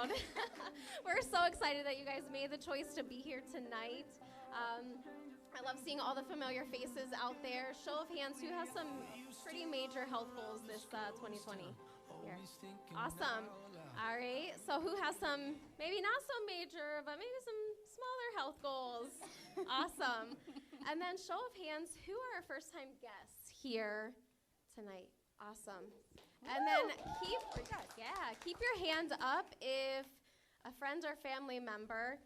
crowd. We're so excited that you guys made the choice to be here tonight. I love seeing all the familiar faces out there. Show of hands, who has some pretty major health goals this 2020? Here. Awesome. All right. So who has some, maybe not so major, but maybe some smaller health goals? Awesome. And then show of hands, who are our first-time guests here tonight? Awesome. And then keep your hand up if a friend or family member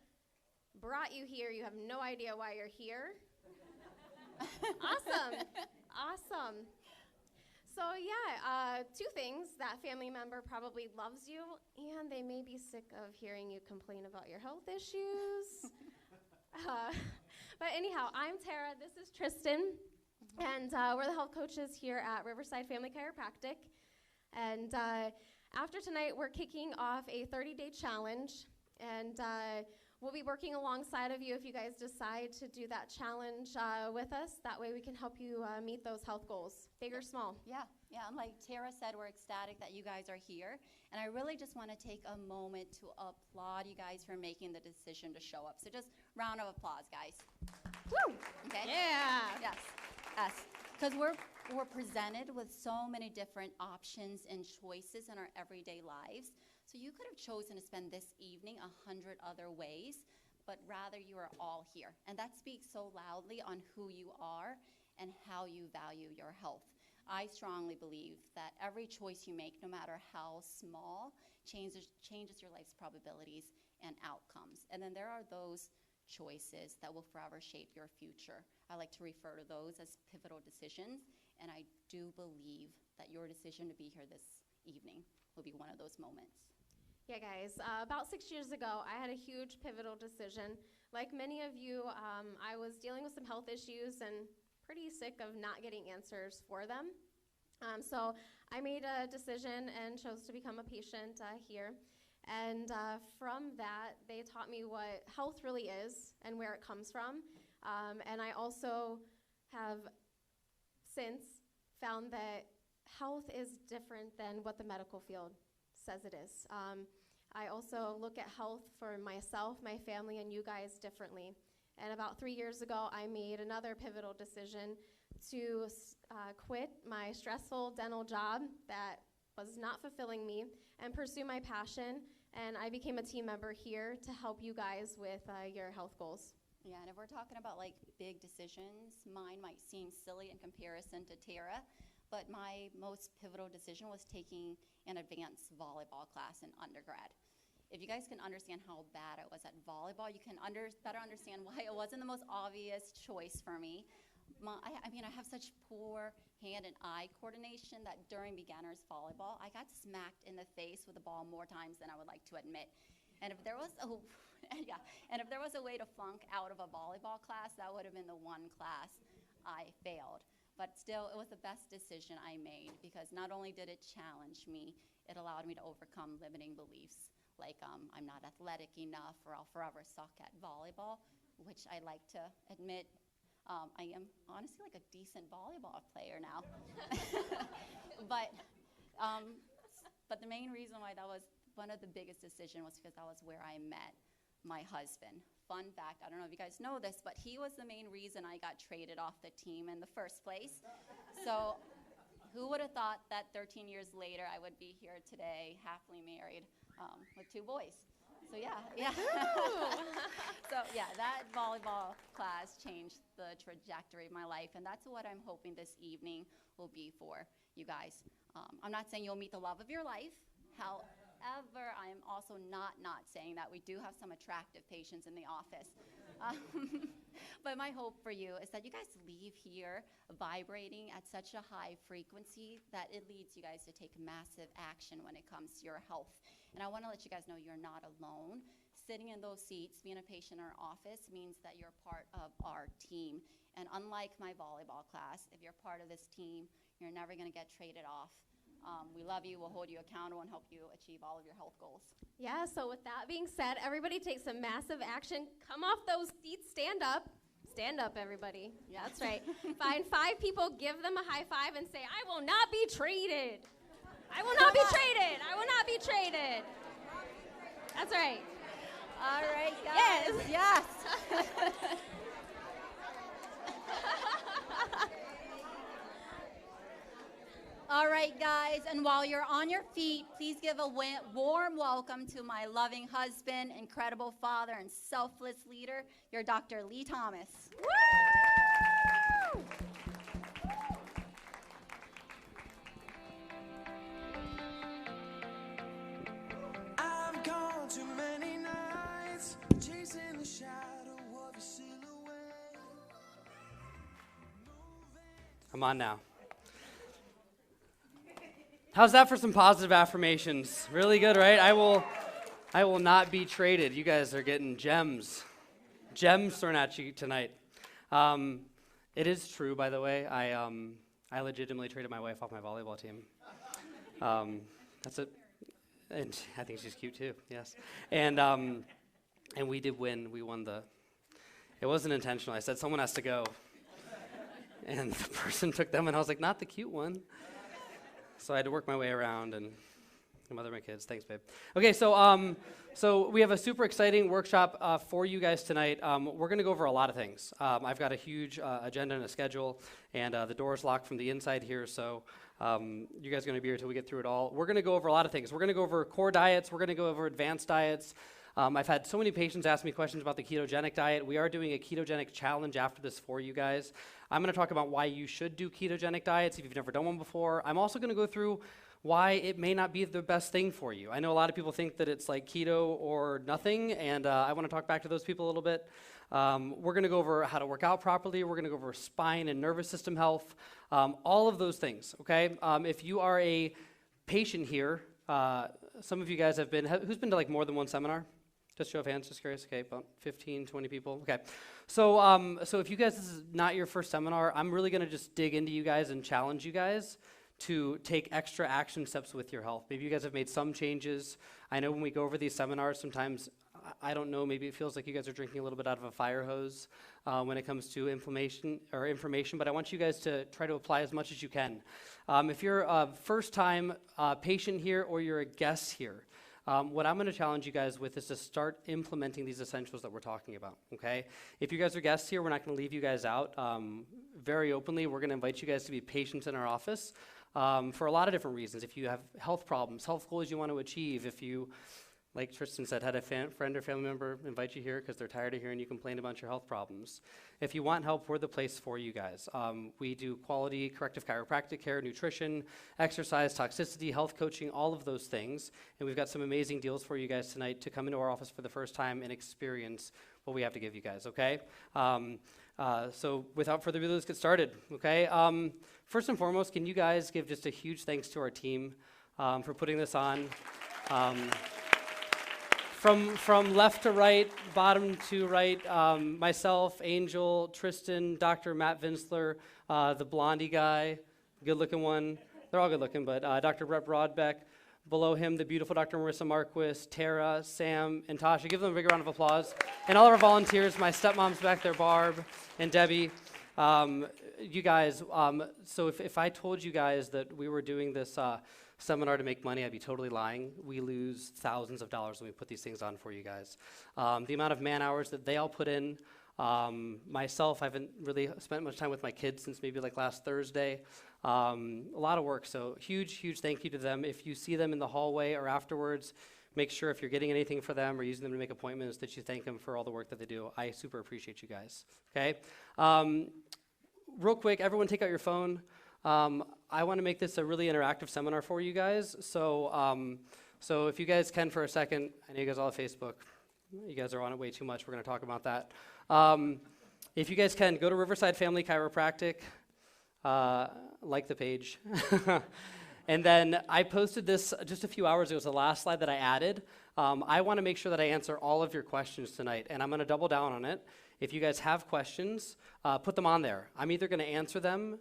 brought you here. You have no idea why you're here. Awesome. So yeah, two things. That family member probably loves you, and they may be sick of hearing you complain about your health issues. But anyhow, I'm Tara. This is Tristan, and we're the health coaches here at Riverside Family Chiropractic. And after tonight, we're kicking off a 30-day challenge, and we'll be working alongside of you if you guys decide to do that challenge with us. That way we can help you meet those health goals, big or small. Yeah, and like Tara said, we're ecstatic that you guys are here. And I really just want to take a moment to applaud you guys for making the decision to show up. So just round of applause, guys. Woo! Okay? Yeah. Yes. Because we're presented with so many different options and choices in our everyday lives. So you could have chosen to spend this evening 100 other ways, but rather you are all here. And that speaks so loudly on who you are and how you value your health. I strongly believe that every choice you make, no matter how small, changes your life's probabilities and outcomes. And then there are those choices that will forever shape your future. I like to refer to those as pivotal decisions, and I do believe that your decision to be here this evening will be one of those moments. Yeah, guys, about 6 years ago, I had a huge pivotal decision. Like many of you, I was dealing with some health issues and pretty sick of not getting answers for them. So I made a decision and chose to become a patient here. And from that, they taught me what health really is and where it comes from. And I also have since found that health is different than what the medical field says it is. I also look at health for myself, my family, and you guys differently. And about 3 years ago, I made another pivotal decision to quit my stressful dental job that was not fulfilling me and pursue my passion. And I became a team member here to help you guys with your health goals. Yeah, and if we're talking about like big decisions, mine might seem silly in comparison to Tara, but my most pivotal decision was taking an advanced volleyball class in undergrad. If you guys can understand how bad I was at volleyball, you can better understand why it wasn't the most obvious choice for me. I have such poor hand and eye coordination that during beginners volleyball, I got smacked in the face with the ball more times than I would like to admit. And if there was a way to flunk out of a volleyball class, that would have been the one class I failed. But still, it was the best decision I made because not only did it challenge me, it allowed me to overcome limiting beliefs like I'm not athletic enough or I'll forever suck at volleyball, which I like to admit I am honestly like a decent volleyball player now. But the main reason why that was one of the biggest decisions was because that was where I met my husband. Fun fact, I don't know if you guys know this, but he was the main reason I got traded off the team in the first place. So who would have thought that 13 years later I would be here today, happily married with 2 boys. So yeah. So yeah, that volleyball class changed the trajectory of my life, and that's what I'm hoping this evening will be for you guys. I'm not saying you'll meet the love of your life. However, I am also not saying that we do have some attractive patients in the office. But my hope for you is that you guys leave here vibrating at such a high frequency that it leads you guys to take massive action when it comes to your health. And I want to let you guys know you're not alone. Sitting in those seats, being a patient in our office means that you're part of our team. And unlike my volleyball class, if you're part of this team, you're never going to get traded off. We love you, we'll hold you accountable, and help you achieve all of your health goals. Yeah, so with that being said, everybody take some massive action. Come off those seats, stand up. Stand up, everybody. Yeah, that's right. Find 5 people, give them a high five, and say, I will not be traded. I will not be traded. I will not be traded. That's right. All right, guys. Yes. All right, guys, and while you're on your feet, please give a warm welcome to my loving husband, incredible father, and selfless leader, your Dr. Lee Thomas. Woo! I've gone too many nights chasing the shadow of a silhouette. I'm on now. How's that for some positive affirmations? Really good, right? I will not be traded. You guys are getting gems thrown at you tonight. It is true, by the way. I legitimately traded my wife off my volleyball team. That's it. And I think she's cute too. Yes. And we did win. We won the. It wasn't intentional. I said someone has to go, and the person took them, and I was like, not the cute one. So I had to work my way around and mother my kids. Thanks, babe. Okay, so we have a super exciting workshop for you guys tonight. We're going to go over a lot of things. I've got a huge agenda and a schedule, and the door's locked from the inside here, so you guys are going to be here until we get through it all. We're going to go over a lot of things. We're going to go over core diets. We're going to go over advanced diets. I've had so many patients ask me questions about the ketogenic diet. We are doing a ketogenic challenge after this for you guys. I'm going to talk about why you should do ketogenic diets if you've never done one before. I'm also going to go through why it may not be the best thing for you. I know a lot of people think that it's like keto or nothing, and I want to talk back to those people a little bit. We're going to go over how to work out properly. We're going to go over spine and nervous system health, all of those things, okay? If you are a patient here, some of you guys have been, who's been to like more than one seminar? Just show of hands, just curious. Okay, about 15, 20 people. Okay. So if you guys, this is not your first seminar, I'm really going to just dig into you guys and challenge you guys to take extra action steps with your health. Maybe you guys have made some changes. I know when we go over these seminars, sometimes, I don't know, maybe it feels like you guys are drinking a little bit out of a fire hose when it comes to information, but I want you guys to try to apply as much as you can. If you're a first-time patient here or you're a guest here, what I'm going to challenge you guys with is to start implementing these essentials that we're talking about, okay? If you guys are guests here, we're not going to leave you guys out. Very openly, we're going to invite you guys to be patients in our office for a lot of different reasons. If you have health problems, health goals you want to achieve, if you, like Tristan said, had a friend or family member invite you here because they're tired of hearing you complain about your health problems. If you want help, we're the place for you guys. We do quality corrective chiropractic care, nutrition, exercise, toxicity, health coaching, all of those things. And we've got some amazing deals for you guys tonight to come into our office for the first time and experience what we have to give you guys, okay? So without further ado, let's get started, okay? First and foremost, can you guys give just a huge thanks to our team for putting this on? From left to right, bottom to right, myself, Angel, Tristan, Dr. Matt Vinsler, the blondie guy, good-looking one. They're all good-looking, but Dr. Brett Broadbeck. Below him, the beautiful Dr. Marissa Marquis, Tara, Sam, and Tasha. Give them a big round of applause. And all of our volunteers, my stepmom's back there, Barb, and Debbie. You guys, so if I told you guys that we were doing this seminar to make money, I'd be totally lying. We lose thousands of dollars when we put these things on for you guys. The amount of man hours that they all put in, myself, I haven't really spent much time with my kids since maybe like last Thursday. A lot of work, so huge thank you to them. If you see them in the hallway or afterwards, make sure if you're getting anything for them or using them to make appointments that you thank them for all the work that they do. I super appreciate you guys, okay? Real quick, everyone take out your phone. I want to make this a really interactive seminar for you guys, so if you guys can for a second, I know you guys all have Facebook. You guys are on it way too much. We're going to talk about that. If you guys can, go to Riverside Family Chiropractic, like the page. And then I posted this just a few hours ago. It was the last slide that I added. I want to make sure that I answer all of your questions tonight, and I'm going to double down on it. If you guys have questions, put them on there. I'm either going to answer them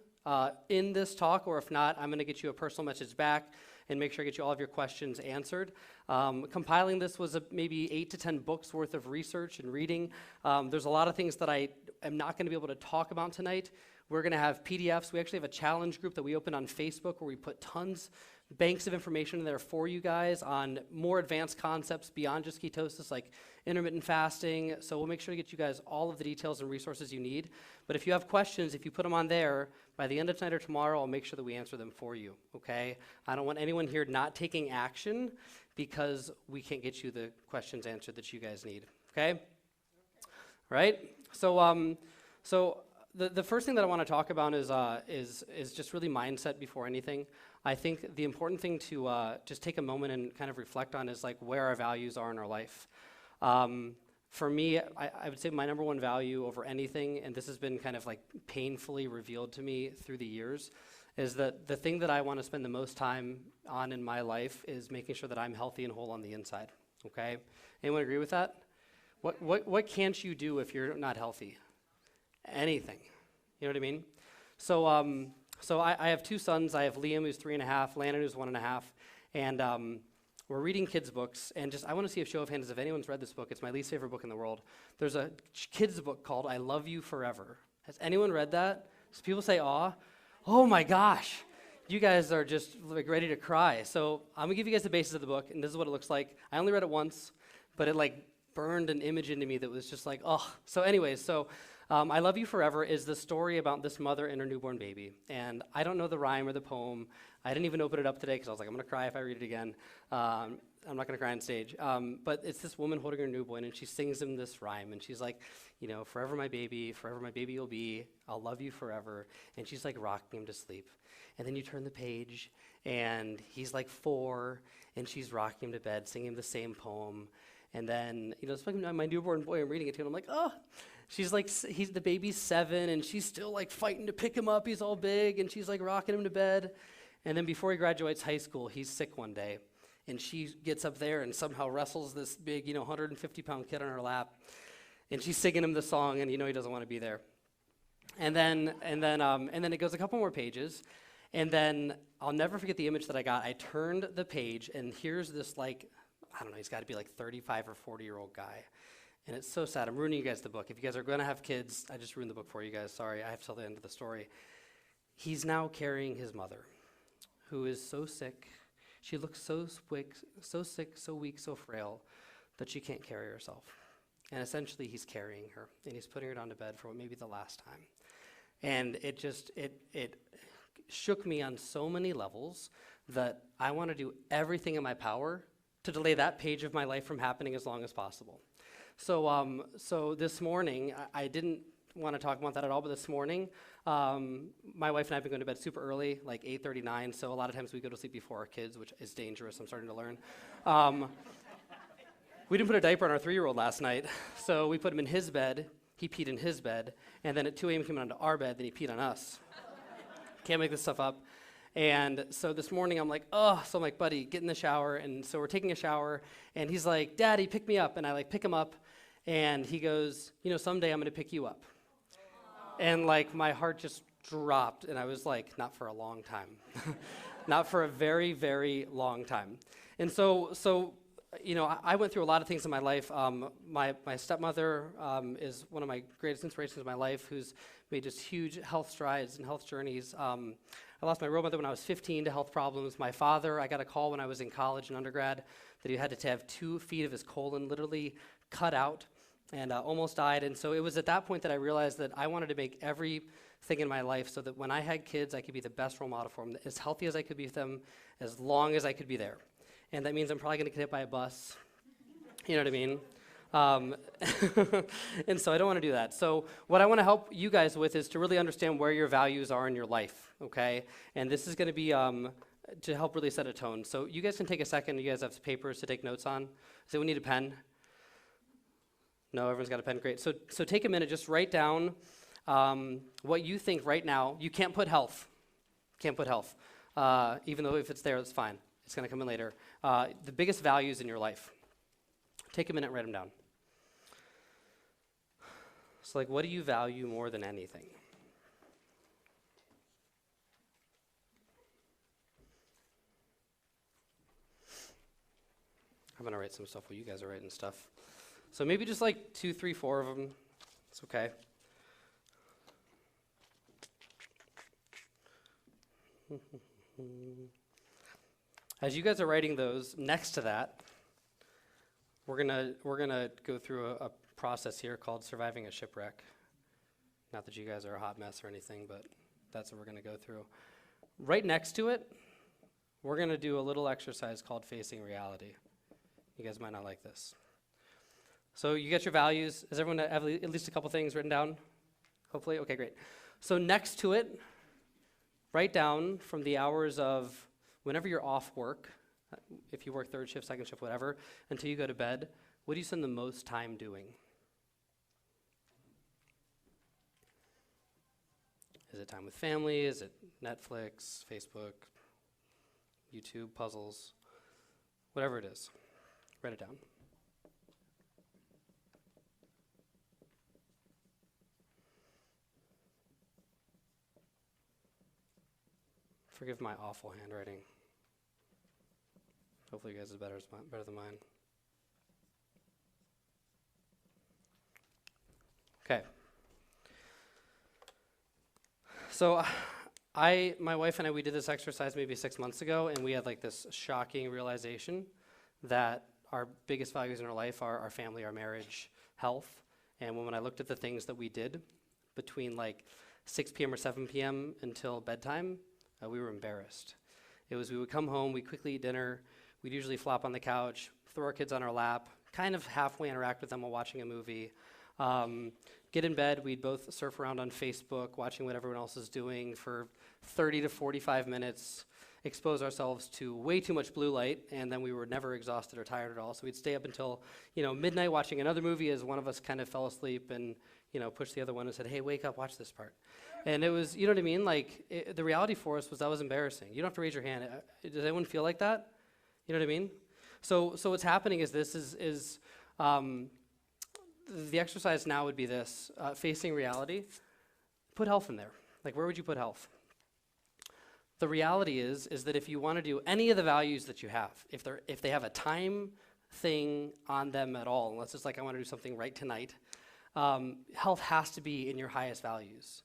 in this talk, or if not, I'm going to get you a personal message back and make sure I get you all of your questions answered. Compiling this was maybe 8 to 10 books worth of research and reading. There's a lot of things that I am not going to be able to talk about tonight. We're going to have PDFs. We actually have a challenge group that we opened on Facebook where we put tons banks of information there for you guys on more advanced concepts beyond just ketosis, like intermittent fasting. So we'll make sure to get you guys all of the details and resources you need. But if you have questions, if you put them on there, by the end of tonight or tomorrow, I'll make sure that we answer them for you, okay? I don't want anyone here not taking action because we can't get you the questions answered that you guys need, okay? Right? So the first thing that I want to talk about is just really mindset before anything. I think the important thing to just take a moment and kind of reflect on is like where our values are in our life. For me, I would say my number one value over anything, and this has been kind of like painfully revealed to me through the years, is that the thing that I want to spend the most time on in my life is making sure that I'm healthy and whole on the inside, okay? Anyone agree with that? What can't you do if you're not healthy? Anything. You know what I mean? So I have two sons. I have Liam, who's 3.5, Landon, who's 1.5, and we're reading kids' books, and I want to see a show of hands if anyone's read this book. It's my least favorite book in the world. There's a kids' book called I Love You Forever. Has anyone read that? So people say, aw. Oh my gosh. You guys are just like ready to cry. So I'm going to give you guys the basis of the book, and this is what it looks like. I only read it once, but it like burned an image into me that was just like, oh. So anyways, I Love You Forever is the story about this mother and her newborn baby. And I don't know the rhyme or the poem. I didn't even open it up today because I was like, I'm going to cry if I read it again. I'm not going to cry on stage. But it's this woman holding her newborn, and she sings him this rhyme. And she's like, forever my baby you'll be. I'll love you forever. And she's like rocking him to sleep. And then you turn the page, and he's like 4, and she's rocking him to bed, singing the same poem. And then, it's like my newborn boy, I'm reading it to, and I'm like, oh. She's like, the baby's 7, and she's still like fighting to pick him up. He's all big, and she's like rocking him to bed. And then before he graduates high school, he's sick one day, and she gets up there and somehow wrestles this big, 150-pound kid on her lap, and she's singing him the song, and he doesn't want to be there. And then it goes a couple more pages, and then I'll never forget the image that I got. I turned the page, and here's this like, I don't know, he's got to be like 35 or 40-year-old guy. And it's so sad. I'm ruining you guys the book. If you guys are going to have kids, I just ruined the book for you guys. Sorry, I have to tell the end of the story. He's now carrying his mother, who is so sick. She looks so sick, so weak, so frail, that she can't carry herself. And essentially, he's carrying her, and he's putting her down to bed for what may be the last time. And it shook me on so many levels that I want to do everything in my power to delay that page of my life from happening as long as possible. So this morning, I didn't want to talk about that at all, but this morning, my wife and I have been going to bed super early, like 8:39, so a lot of times we go to sleep before our kids, which is dangerous, I'm starting to learn. We didn't put a diaper on our 3-year-old last night, so we put him in his bed, he peed in his bed, and then at 2 a.m. he came onto our bed, then he peed on us. Can't make this stuff up. And so this morning I'm like, oh, so I'm like, buddy, get in the shower. And so we're taking a shower, and he's like, Daddy, pick me up. And I like pick him up, and he goes, someday I'm going to pick you up. And like my heart just dropped, and I was like, not for a long time. Not for a very, very long time. And so I went through a lot of things in my life. My stepmother is one of my greatest inspirations in my life, who's made just huge health strides and health journeys. I lost my real mother when I was 15 to health problems. My father, I got a call when I was in college and undergrad that he had to have 2 feet of his colon literally cut out and almost died. And so it was at that point that I realized that I wanted to make everything in my life so that when I had kids, I could be the best role model for them, as healthy as I could be with them, as long as I could be there. And that means I'm probably going to get hit by a bus. You know what I mean? And so I don't want to do that. So what I want to help you guys with is to really understand where your values are in your life, okay? And this is going to be to help really set a tone. So you guys can take a second. You guys have papers to take notes on. Does anyone need a pen? No, everyone's got a pen. Great. So take a minute. Just write down what you think right now. You can't put health. Can't put health. Even though if it's there, it's fine. It's going to come in later. The biggest values in your life. Take a minute and write them down. So what do you value more than anything? I'm going to write some stuff while you guys are writing stuff. So maybe just 2, 3, 4 of them. It's okay. As you guys are writing those, next to that, we're gonna go through a process here called surviving a shipwreck. Not that you guys are a hot mess or anything, but that's what we're gonna go through. Right next to it, we're gonna do a little exercise called facing reality. You guys might not like this. So you get your values. Does everyone have at least a couple things written down? Hopefully, okay, great. So next to it, write down from the hours of whenever you're off work, if you work third shift, second shift, whatever, until you go to bed, what do you spend the most time doing? Is it time with family? Is it Netflix, Facebook, YouTube, puzzles? Whatever it is, write it down. Forgive my awful handwriting. Hopefully you guys are better than mine. Okay. So my wife and I, we did this exercise maybe 6 months ago, and we had like this shocking realization that our biggest values in our life are our family, our marriage, health. And when I looked at the things that we did between like 6 p.m. or 7 p.m. until bedtime, we were embarrassed. It was, we would come home, we'd quickly eat dinner, we'd usually flop on the couch, throw our kids on our lap, kind of halfway interact with them while watching a movie. Get in bed, we'd both surf around on Facebook, watching what everyone else is doing for 30 to 45 minutes, expose ourselves to way too much blue light, and then we were never exhausted or tired at all. So we'd stay up until, midnight watching another movie as one of us kind of fell asleep and, pushed the other one and said, hey, wake up, watch this part. And it was, you know what I mean? Like, the reality for us was that was embarrassing. You don't have to raise your hand. Does anyone feel like that? You know what I mean? So what's happening is this is the exercise now would be this, facing reality. Put health in there. Like, where would you put health? The reality is that if you want to do any of the values that you have, if they have a time thing on them at all, unless it's like I want to do something right tonight, health has to be in your highest values.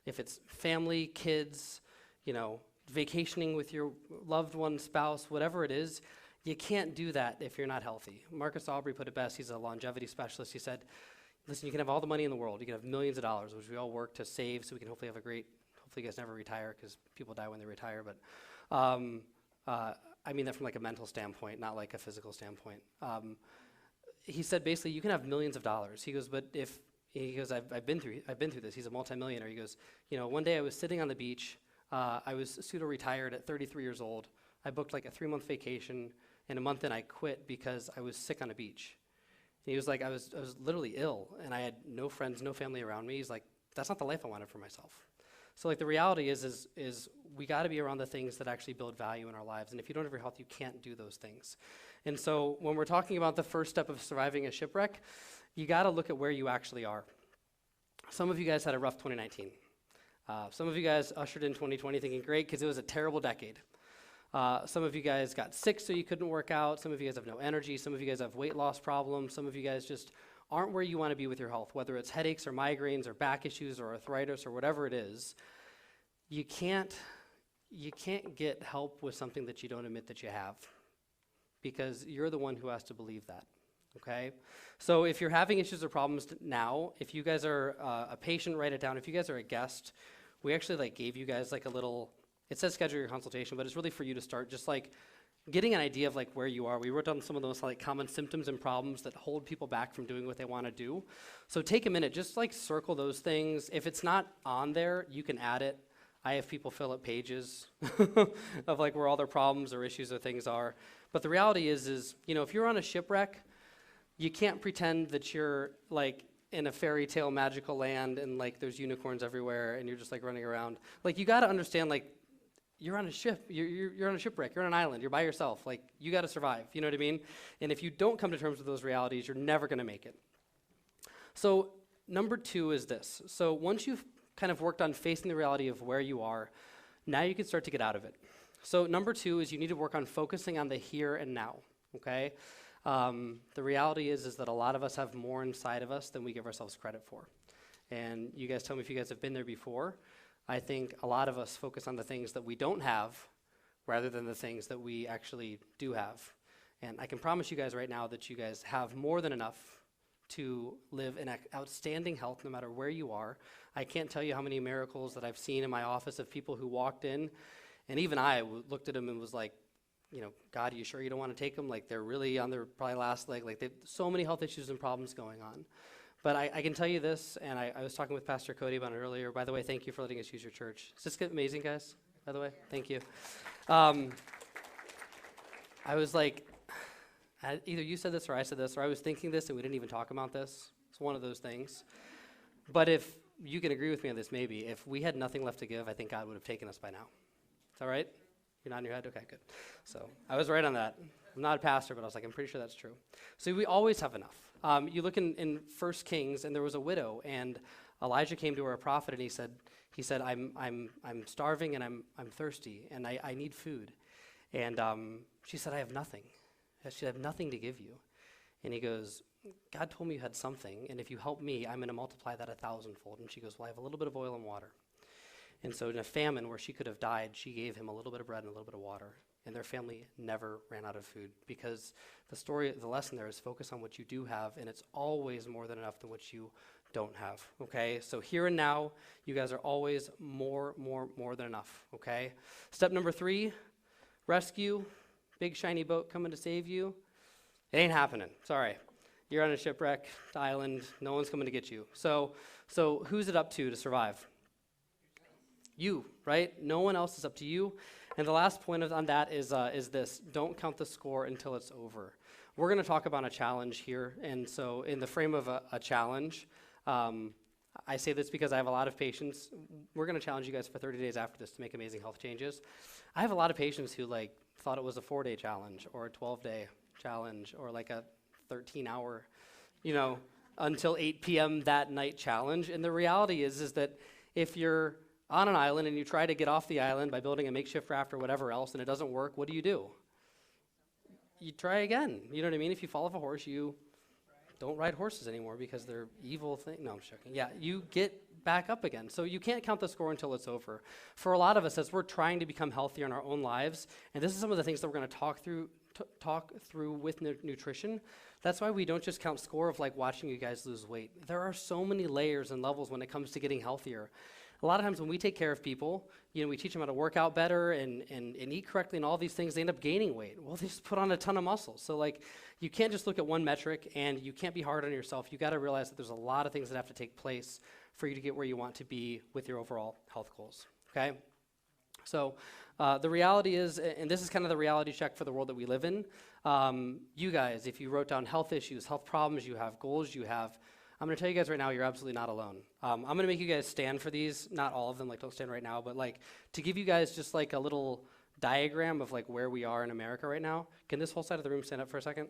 If it's family, kids, vacationing with your loved one, spouse, whatever it is, you can't do that if you're not healthy. Marcus Aubrey put it best. He's a longevity specialist. He said, listen, you can have all the money in the world. You can have millions of dollars, which we all work to save so we can hopefully have hopefully you guys never retire because people die when they retire. But I mean that from like a mental standpoint, not like a physical standpoint. He said basically you can have millions of dollars. He goes, but I've been through this. He's a multimillionaire. He goes, one day I was sitting on the beach. I was pseudo-retired at 33 years old. I booked like a 3-month vacation, and a month in I quit because I was sick on a beach. And he was like, I was literally ill, and I had no friends, no family around me. He's like, that's not the life I wanted for myself. So like the reality is we got to be around the things that actually build value in our lives. And if you don't have your health, you can't do those things. And so when we're talking about the first step of surviving a shipwreck, you got to look at where you actually are. Some of you guys had a rough 2019. Some of you guys ushered in 2020 thinking, great, because it was a terrible decade. Some of you guys got sick so you couldn't work out. Some of you guys have no energy. Some of you guys have weight loss problems. Some of you guys just aren't where you want to be with your health, whether it's headaches or migraines or back issues or arthritis or whatever it is. You can't get help with something that you don't admit that you have, because you're the one who has to believe that. Okay? So if you're having issues or problems now, if you guys are a patient, write it down. If you guys are a guest, we actually gave you guys a little, it says schedule your consultation, but it's really for you to start just getting an idea of where you are. We wrote down some of those common symptoms and problems that hold people back from doing what they want to do. So take a minute, just circle those things. If it's not on there, you can add it. I have people fill up pages of where all their problems or issues or things are. But the reality is if you're on a shipwreck, you can't pretend that you're in a fairy tale magical land and there's unicorns everywhere and you're just running around. You got to understand you're on a ship, you're on a shipwreck, you're on an island, you're by yourself. You got to survive, you know what I mean? And if you don't come to terms with those realities, you're never going to make it. So number 2 is this. So once you've kind of worked on facing the reality of where you are, now you can start to get out of it. So number 2 is you need to work on focusing on the here and now, okay? The reality is that a lot of us have more inside of us than we give ourselves credit for. And you guys tell me if you guys have been there before. I think a lot of us focus on the things that we don't have rather than the things that we actually do have. And I can promise you guys right now that you guys have more than enough to live in outstanding health no matter where you are. I can't tell you how many miracles that I've seen in my office of people who walked in, and even I looked at them and was like, God, are you sure you don't want to take them? Like, they're really on their probably last leg. Like, they've so many health issues and problems going on. But I can tell you this, and I was talking with Pastor Cody about it earlier. By the way, thank you for letting us use your church. Is this amazing, guys? By the way, thank you. I was like, either you said this or I said this, or I was thinking this and we didn't even talk about this. It's one of those things. But if you can agree with me on this, maybe, if we had nothing left to give, I think God would have taken us by now. Is that right? You're nodding your head? Okay, good. So I was right on that. I'm not a pastor, but I was like, I'm pretty sure that's true. So we always have enough. You look in 1 Kings, and there was a widow, and Elijah came to her, a prophet, and he said, I'm starving and I'm thirsty, and I need food. And she said, I have nothing. She said, I have nothing to give you. And he goes, God told me you had something, and if you help me, I'm going to multiply that 1,000-fold. And she goes, well, I have a little bit of oil and water. And so in a famine where she could have died, she gave him a little bit of bread and a little bit of water. And their family never ran out of food, because the lesson there is focus on what you do have, and it's always more than enough than what you don't have, okay? So here and now, you guys are always more than enough, okay? Step number 3, rescue, big shiny boat coming to save you. It ain't happening, sorry. You're on a shipwrecked island, no one's coming to get you. So who's it up to survive? You, right? No one else is up to you. And the last point on that is this: don't count the score until it's over. We're going to talk about a challenge here, and so in the frame of a challenge, I say this because I have a lot of patients. We're going to challenge you guys for 30 days after this to make amazing health changes. I have a lot of patients who thought it was a 4-day challenge or a 12-day challenge or like a 13-hour, until 8 p.m. that night challenge. And the reality is that if you're on an island and you try to get off the island by building a makeshift raft or whatever else and it doesn't work, what do? You try again. You know what I mean? If you fall off a horse, you don't ride horses anymore because they're evil things. No, I'm joking. Yeah, you get back up again. So you can't count the score until it's over. For a lot of us, as we're trying to become healthier in our own lives, and this is some of the things that we're going to talk through with nutrition, that's why we don't just count score of watching you guys lose weight. There are so many layers and levels when it comes to getting healthier. A lot of times when we take care of people, we teach them how to work out better and eat correctly and all these things, they end up gaining weight. Well, they just put on a ton of muscle. So you can't just look at one metric and you can't be hard on yourself. You got to realize that there's a lot of things that have to take place for you to get where you want to be with your overall health goals, okay? So the reality is, and this is kind of the reality check for the world that we live in, you guys, if you wrote down health issues, health problems you have, goals you have, I'm going to tell you guys right now, you're absolutely not alone. I'm going to make you guys stand for these, not all of them, don't stand right now, but to give you guys just a little diagram of where we are in America right now. Can this whole side of the room stand up for a second?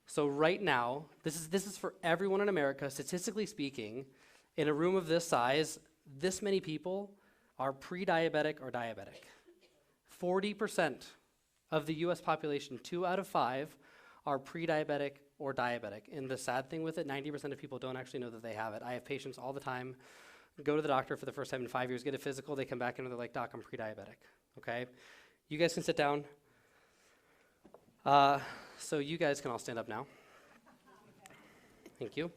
So right now, this is for everyone in America, statistically speaking, in a room of this size, this many people are pre-diabetic or diabetic. 40% of the US population, 2 out of 5, are pre-diabetic or diabetic. And the sad thing with it, 90% of people don't actually know that they have it. I have patients all the time go to the doctor for the first time in 5 years, get a physical, they come back and they're like, Doc, I'm pre-diabetic, okay? You guys can sit down. So you guys can all stand up now. Thank you.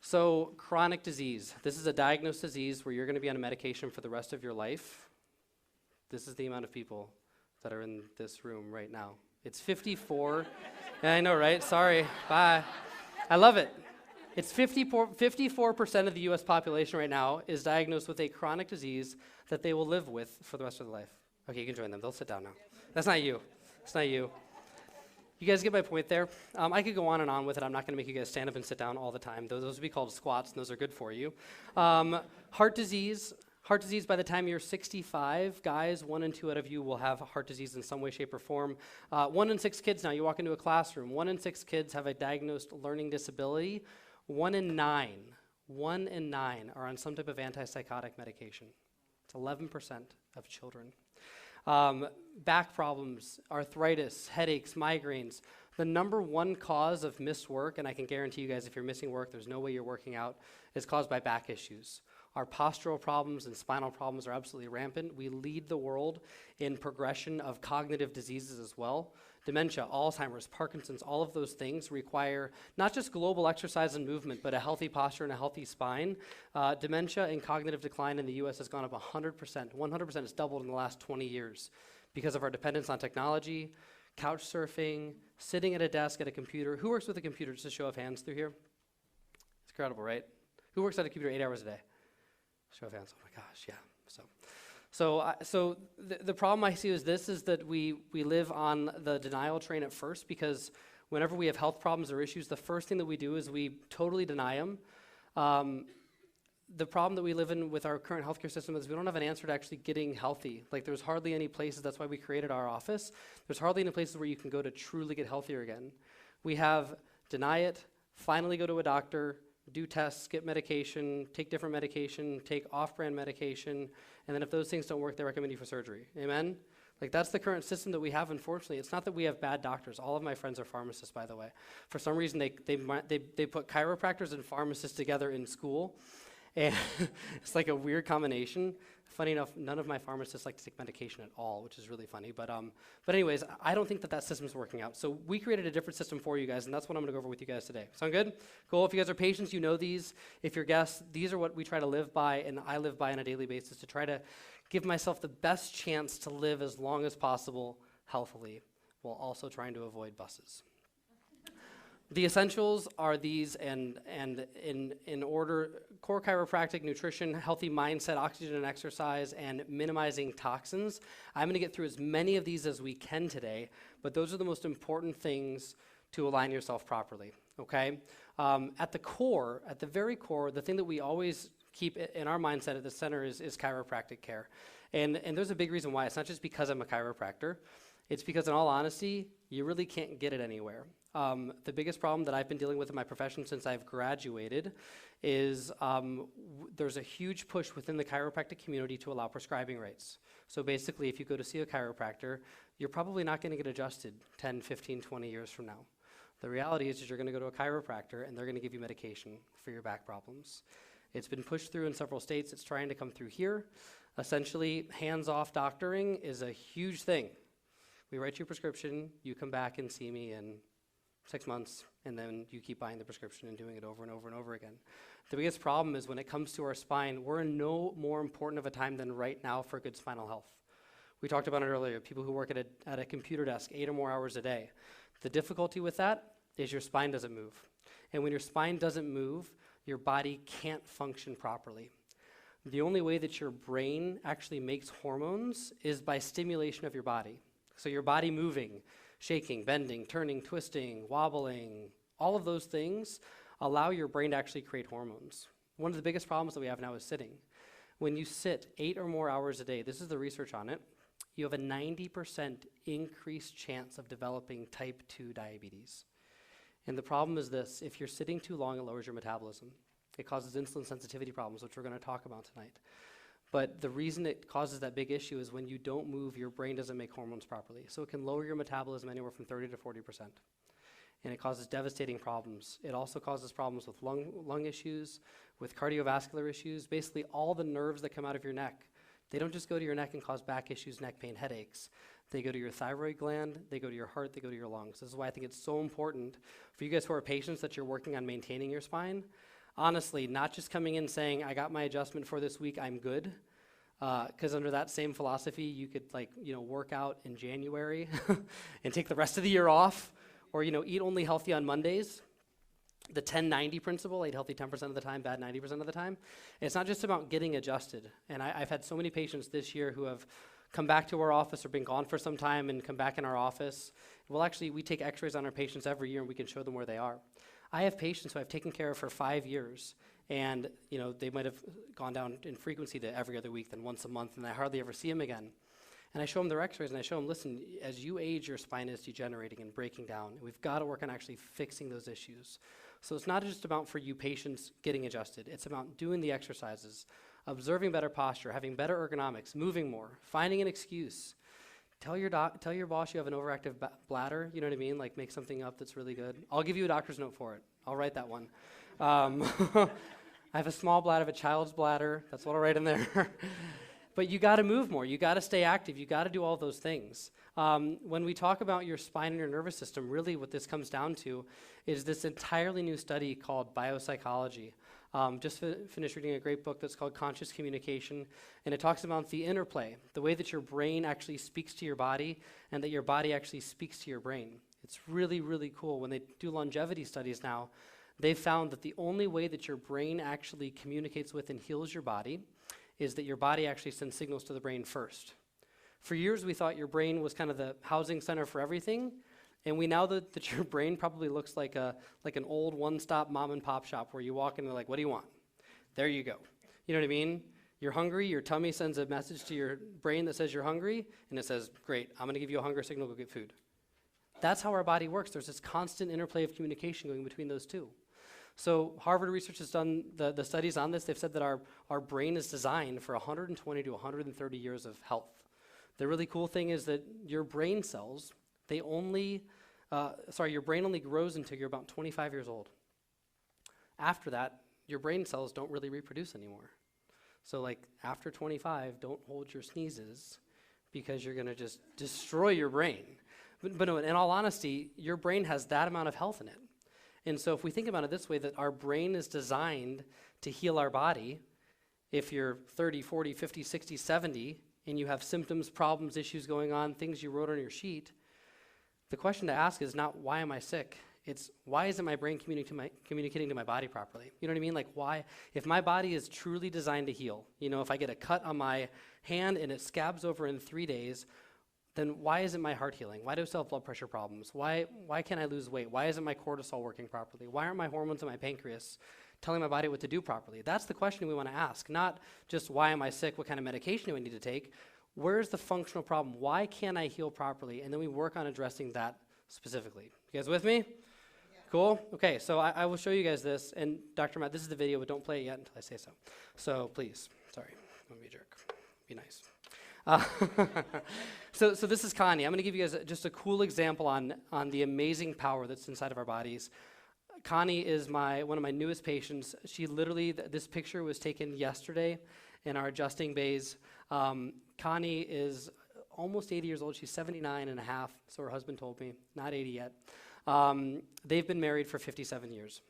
So chronic disease. This is a diagnosed disease where you're going to be on a medication for the rest of your life. This is the amount of people that are in this room right now. It's 54. Yeah, I know, right? Sorry. Bye. I love it. It's 54% of the U.S. population right now is diagnosed with a chronic disease that they will live with for the rest of their life. Okay, you can join them. They'll sit down now. That's not you. It's not you. You guys get my point there. I could go on and on with it. I'm not going to make you guys stand up and sit down all the time. Those would be called squats, and those are good for you. Heart disease. Heart disease, by the time you're 65, guys, 1 in 2 out of you will have heart disease in some way, shape, or form. 1 in 6 kids now, you walk into a classroom, 1 in 6 kids have a diagnosed learning disability. 1 in 9 are on some type of antipsychotic medication. It's 11% of children. Back problems, arthritis, headaches, migraines. The number 1 cause of missed work, and I can guarantee you guys if you're missing work, there's no way you're working out, is caused by back issues. Our postural problems and spinal problems are absolutely rampant. We lead the world in progression of cognitive diseases as well. Dementia, Alzheimer's, Parkinson's, all of those things require not just global exercise and movement, but a healthy posture and a healthy spine. Dementia and cognitive decline in the US has gone up 100%. 100% has doubled in the last 20 years because of our dependence on technology, couch surfing, sitting at a desk at a computer. Who works with a computer? Just a show of hands through here. It's incredible, right? Who works at a computer 8 hours a day? Show of hands. Oh my gosh, yeah. So the problem I see is this, is that we live on the denial train at first, because whenever we have health problems or issues, the first thing that we do is we totally deny them. The problem that we live in with our current healthcare system is we don't have an answer to actually getting healthy. Like, there's hardly any places, that's why we created our office. There's hardly any places where you can go to truly get healthier again. We have deny it, finally go to a doctor, do tests, skip medication, take different medication, take off-brand medication, and then if those things don't work, they recommend you for surgery. Amen? Like, that's the current system that we have, unfortunately. It's not that we have bad doctors. All of my friends are pharmacists, by the way. For some reason, they put chiropractors and pharmacists together in school, and it's like a weird combination. Funny enough, none of my pharmacists like to take medication at all, which is really funny. But anyways, I don't think that system's working out. So we created a different system for you guys, and that's what I'm going to go over with you guys today. Sound good? Cool. If you guys are patients, you know these. If you're guests, these are what we try to live by, and I live by on a daily basis, to try to give myself the best chance to live as long as possible healthily, while also trying to avoid buses. The essentials are these, and in order: core chiropractic, nutrition, healthy mindset, oxygen and exercise, and minimizing toxins. I'm going to get through as many of these as we can today, but those are the most important things to align yourself properly, okay? At the very core, the thing that we always keep in our mindset at the center is chiropractic care. And there's a big reason why. It's not just because I'm a chiropractor. It's because, in all honesty, you really can't get it anywhere. The biggest problem that I've been dealing with in my profession since I've graduated is there's a huge push within the chiropractic community to allow prescribing rates. So basically, if you go to see a chiropractor, you're probably not going to get adjusted 10, 15, 20 years from now. The reality is you're going to go to a chiropractor, and they're going to give you medication for your back problems. It's been pushed through in several states. It's trying to come through here. Essentially, hands-off doctoring is a huge thing. We write you a prescription, you come back and see me in 6 months, and then you keep buying the prescription and doing it over and over and over again. The biggest problem is when it comes to our spine, we're in no more important of a time than right now for good spinal health. We talked about it earlier, people who work at a computer desk 8 or more hours a day. The difficulty with that is your spine doesn't move. And when your spine doesn't move, your body can't function properly. The only way that your brain actually makes hormones is by stimulation of your body. So your body moving, shaking, bending, turning, twisting, wobbling, all of those things allow your brain to actually create hormones. One of the biggest problems that we have now is sitting. When you sit 8 or more hours a day, this is the research on it, you have a 90% increased chance of developing type 2 diabetes. And the problem is this: if you're sitting too long, it lowers your metabolism. It causes insulin sensitivity problems, which we're going to talk about tonight. But the reason it causes that big issue is when you don't move, your brain doesn't make hormones properly. So it can lower your metabolism anywhere from 30 to 40%. And it causes devastating problems. It also causes problems with lung issues, with cardiovascular issues, basically all the nerves that come out of your neck. They don't just go to your neck and cause back issues, neck pain, headaches. They go to your thyroid gland, they go to your heart, they go to your lungs. This is why I think it's so important for you guys who are patients that you're working on maintaining your spine. Honestly, not just coming in saying, I got my adjustment for this week, I'm good. Because under that same philosophy, you could work out in January and take the rest of the year off, or eat only healthy on Mondays. The 10-90 principle, eat healthy 10% of the time, bad 90% of the time. It's not just about getting adjusted. And I've had so many patients this year who have come back to our office or been gone for some time and come back in our office. Well, actually, we take x-rays on our patients every year, and we can show them where they are. I have patients who I've taken care of for 5 years, and they might have gone down in frequency to every other week, then once a month, and I hardly ever see them again. And I show them their x-rays, and I show them, listen, as you age, your spine is degenerating and breaking down, and we've got to work on actually fixing those issues. So it's not just about, for you patients, getting adjusted. It's about doing the exercises, observing better posture, having better ergonomics, moving more, finding an excuse. Tell your boss you have an overactive bladder, you know what I mean? Like, make something up that's really good. I'll give you a doctor's note for it. I'll write that one. I have a small bladder, I have a child's bladder. That's what I'll write in there. But you got to move more. You got to stay active. You got to do all those things. When we talk about your spine and your nervous system, really what this comes down to is this entirely new study called biopsychology. Just finished reading a great book that's called Conscious Communication, and it talks about the interplay, the way that your brain actually speaks to your body and that your body actually speaks to your brain. It's really, really cool. When they do longevity studies now, they've found that the only way that your brain actually communicates with and heals your body is that your body actually sends signals to the brain first. For years, we thought your brain was kind of the housing center for everything, and we now that your brain probably looks like an old one-stop mom and pop shop where you walk in and they're like, what do you want? There you go. You know what I mean? You're hungry, your tummy sends a message to your brain that says you're hungry, and it says, great, I'm gonna give you a hunger signal, go get food. That's how our body works. There's this constant interplay of communication going between those two. So Harvard research has done the studies on this. They've said that our brain is designed for 120 to 130 years of health. The really cool thing is that your brain cells, your brain only grows until you're about 25 years old. After that, your brain cells don't really reproduce anymore. So like after 25, don't hold your sneezes because you're gonna just destroy your brain. But no, in all honesty, your brain has that amount of health in it. And so if we think about it this way, that our brain is designed to heal our body, if you're 30, 40, 50, 60, 70, and you have symptoms, problems, issues going on, things you wrote on your sheet, the question to ask is not, why am I sick? It's, why isn't my brain communicating to my body properly? You know what I mean? Like, why? If my body is truly designed to heal, if I get a cut on my hand and it scabs over in 3 days, then why isn't my heart healing? Why do I still have blood pressure problems? Why can't I lose weight? Why isn't my cortisol working properly? Why aren't my hormones in my pancreas telling my body what to do properly? That's the question we want to ask, not just why am I sick, what kind of medication do I need to take? Where's the functional problem? Why can't I heal properly? And then we work on addressing that specifically. You guys with me? Yeah. Cool? Okay, so I will show you guys this, and Dr. Matt, this is the video, but don't play it yet until I say so. So please, sorry, don't be a jerk. Be nice. So this is Connie. I'm going to give you guys just a cool example on the amazing power that's inside of our bodies. Connie is one of my newest patients. She literally, this picture was taken yesterday in our adjusting bays. Connie is almost 80 years old. She's 79 and a half, so her husband told me, not 80 yet. They've been married for 57 years.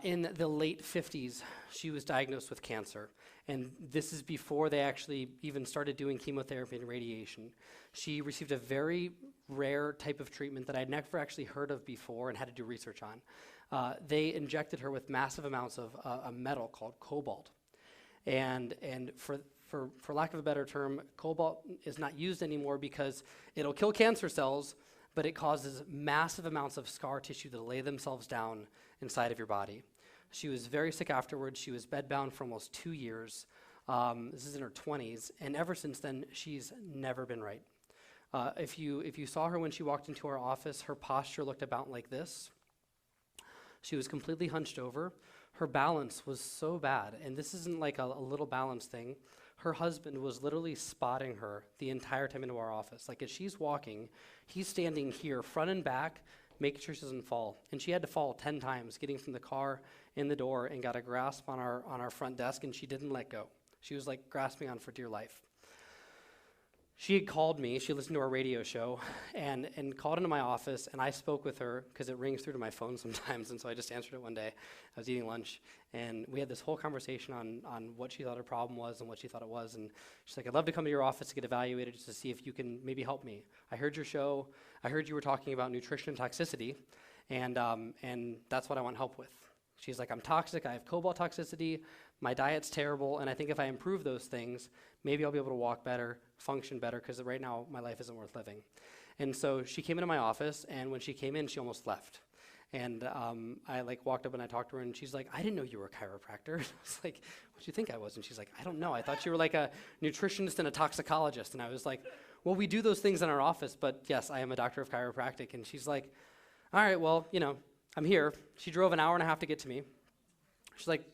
In the late 50s, she was diagnosed with cancer. And this is before they actually even started doing chemotherapy and radiation. She received a very rare type of treatment that I'd never actually heard of before and had to do research on. They injected her with massive amounts of a metal called cobalt. And for lack of a better term, cobalt is not used anymore because it'll kill cancer cells, but it causes massive amounts of scar tissue that lay themselves down inside of your body. She was very sick afterwards. She was bedbound for almost 2 years. This is in her 20s, and ever since then, she's never been right. If you saw her when she walked into our office, her posture looked about like this. She was completely hunched over. Her balance was so bad, and this isn't like a little balance thing. Her husband was literally spotting her the entire time into our office. Like as she's walking, he's standing here front and back, making sure she doesn't fall. And she had to fall 10 times, getting from the car in the door, and got a grasp on our front desk, and she didn't let go. She was like grasping on for dear life. She had called me, she listened to our radio show, and called into my office, and I spoke with her, because it rings through to my phone sometimes, and so I just answered it one day. I was eating lunch, and we had this whole conversation on what she thought her problem was and what she thought it was, and she's like, I'd love to come to your office to get evaluated just to see if you can maybe help me. I heard your show, I heard you were talking about nutrition and toxicity, and that's what I want help with. She's like, I'm toxic, I have cobalt toxicity, my diet's terrible, and I think if I improve those things, maybe I'll be able to walk better, function better, because right now my life isn't worth living. And so she came into my office, and when she came in, she almost left. And I walked up and I talked to her, and she's like, I didn't know you were a chiropractor. I was like, what do you think I was? And she's like, I don't know. I thought you were like a nutritionist and a toxicologist. And I was like, well, we do those things in our office, but yes, I am a doctor of chiropractic. And she's like, all right, well, I'm here. She drove an hour and a half to get to me. She's like,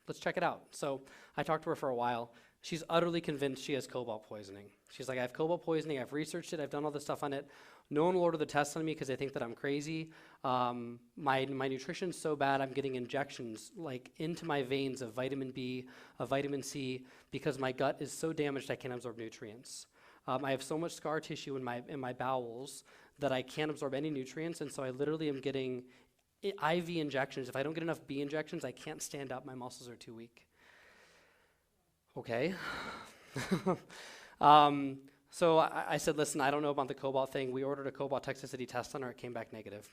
let's check it out. So I talked to her for a while. She's utterly convinced she has cobalt poisoning. She's like, I have cobalt poisoning. I've researched it. I've done all this stuff on it. No one will order the test on me because they think that I'm crazy. My nutrition's so bad, I'm getting injections like into my veins of vitamin B, of vitamin C, because my gut is so damaged I can't absorb nutrients. I have so much scar tissue in my bowels that I can't absorb any nutrients, and so I literally am getting IV injections. If I don't get enough B injections, I can't stand up. My muscles are too weak. Okay. So I said, listen, I don't know about the cobalt thing. We ordered a cobalt toxicity test on her. It came back negative.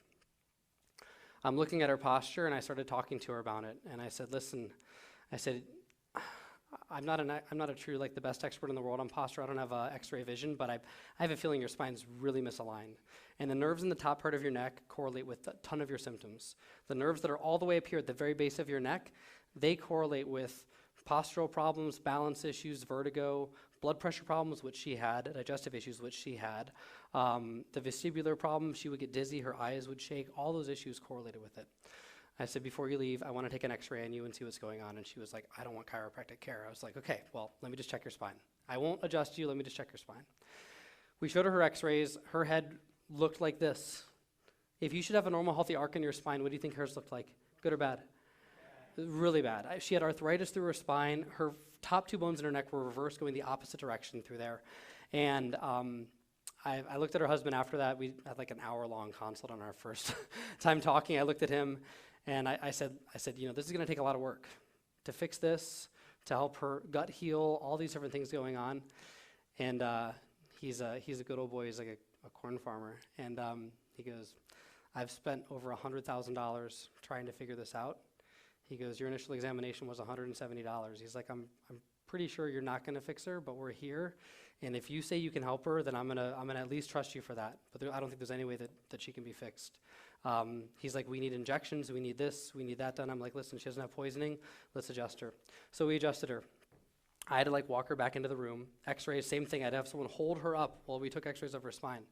I'm looking at her posture, and I started talking to her about it. And I said, listen, I said, I'm not a true, like, the best expert in the world on posture. I don't have x-ray vision, but I have a feeling your spine's really misaligned. And the nerves in the top part of your neck correlate with a ton of your symptoms. The nerves that are all the way up here at the very base of your neck, they correlate with postural problems, balance issues, vertigo, blood pressure problems, which she had, digestive issues, which she had, the vestibular problem, she would get dizzy, her eyes would shake, all those issues correlated with it. I said, before you leave, I want to take an x-ray on you and see what's going on. And she was like, I don't want chiropractic care. I was like, okay, well, let me just check your spine. I won't adjust you, let me just check your spine. We showed her x-rays. Her head looked like this. If you should have a normal, healthy arc in your spine, what do you think hers looked like? Good or bad? Really bad. She had arthritis through her spine. Her top two bones in her neck were reversed, going the opposite direction through there. And I looked at her husband after that. We had like an hour-long consult on our first time talking. I looked at him, and I said, you know, this is going to take a lot of work to fix this, to help her gut heal, all these different things going on. And he's a good old boy. He's like a corn farmer. And he goes, I've spent over $100,000 trying to figure this out. He goes, your initial examination was $170. He's like, I'm pretty sure you're not going to fix her, but we're here. And if you say you can help her, then I'm gonna at least trust you for that. But I don't think there's any way that she can be fixed. He's like, we need injections, we need this, we need that done. I'm like, listen, she doesn't have poisoning, let's adjust her. So we adjusted her. I had to like walk her back into the room. X-rays, same thing. I'd have someone hold her up while we took X-rays of her spine.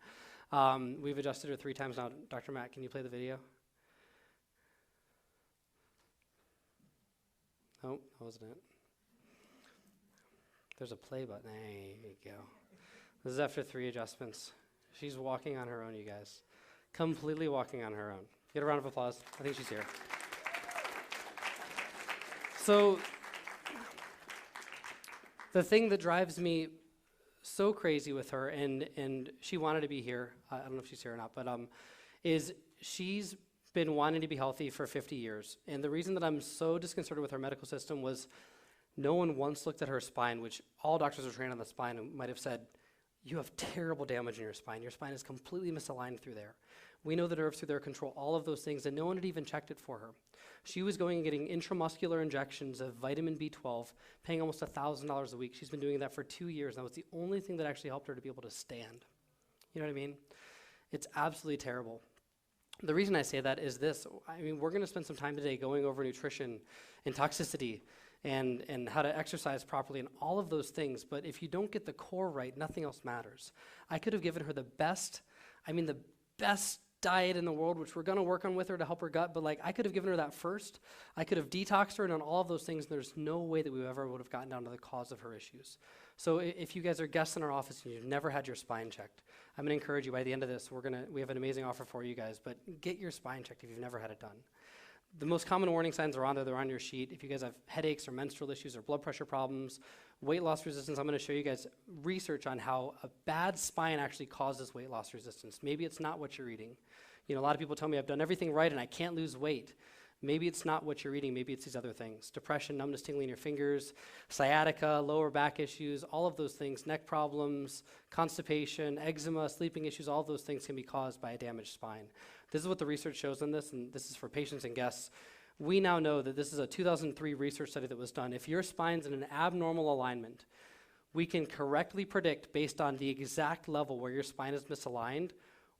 We've adjusted her 3 times now. Dr. Matt, can you play the video? Oh, that wasn't it. There's a play button. There you go. This is after 3 adjustments. She's walking on her own, you guys. Completely walking on her own. Get a round of applause. I think she's here. So, the thing that drives me so crazy with her, and she wanted to be here, I don't know if she's here or not, but is she's been wanting to be healthy for 50 years. And the reason that I'm so disconcerted with our medical system was no one once looked at her spine, which all doctors are trained on the spine and might have said, you have terrible damage in your spine. Your spine is completely misaligned through there. We know the nerves through there control all of those things, and no one had even checked it for her. She was going and getting intramuscular injections of vitamin B12, paying almost $1,000 a week. She's been doing that for 2 years. That was the only thing that actually helped her to be able to stand. You know what I mean? It's absolutely terrible. The reason I say that is this. I mean, we're going to spend some time today going over nutrition and toxicity and how to exercise properly and all of those things. But if you don't get the core right, nothing else matters. I could have given her the best diet in the world, which we're going to work on with her to help her gut, but like I could have given her that first. I could have detoxed her and done all of those things. There's no way that we ever would have gotten down to the cause of her issues. So if you guys are guests in our office and you've never had your spine checked, I'm going to encourage you by the end of this, we have an amazing offer for you guys, but get your spine checked if you've never had it done. The most common warning signs are on there. They're on your sheet. If you guys have headaches or menstrual issues or blood pressure problems, weight loss resistance, I'm going to show you guys research on how a bad spine actually causes weight loss resistance. Maybe it's not what you're eating. You know, a lot of people tell me I've done everything right and I can't lose weight. Maybe it's not what you're eating. Maybe it's these other things. Depression, numbness, tingling in your fingers, sciatica, lower back issues, all of those things, neck problems, constipation, eczema, sleeping issues, all of those things can be caused by a damaged spine. This is what the research shows on this, and this is for patients and guests. We now know that this is a 2003 research study that was done. If your spine's in an abnormal alignment, we can correctly predict based on the exact level where your spine is misaligned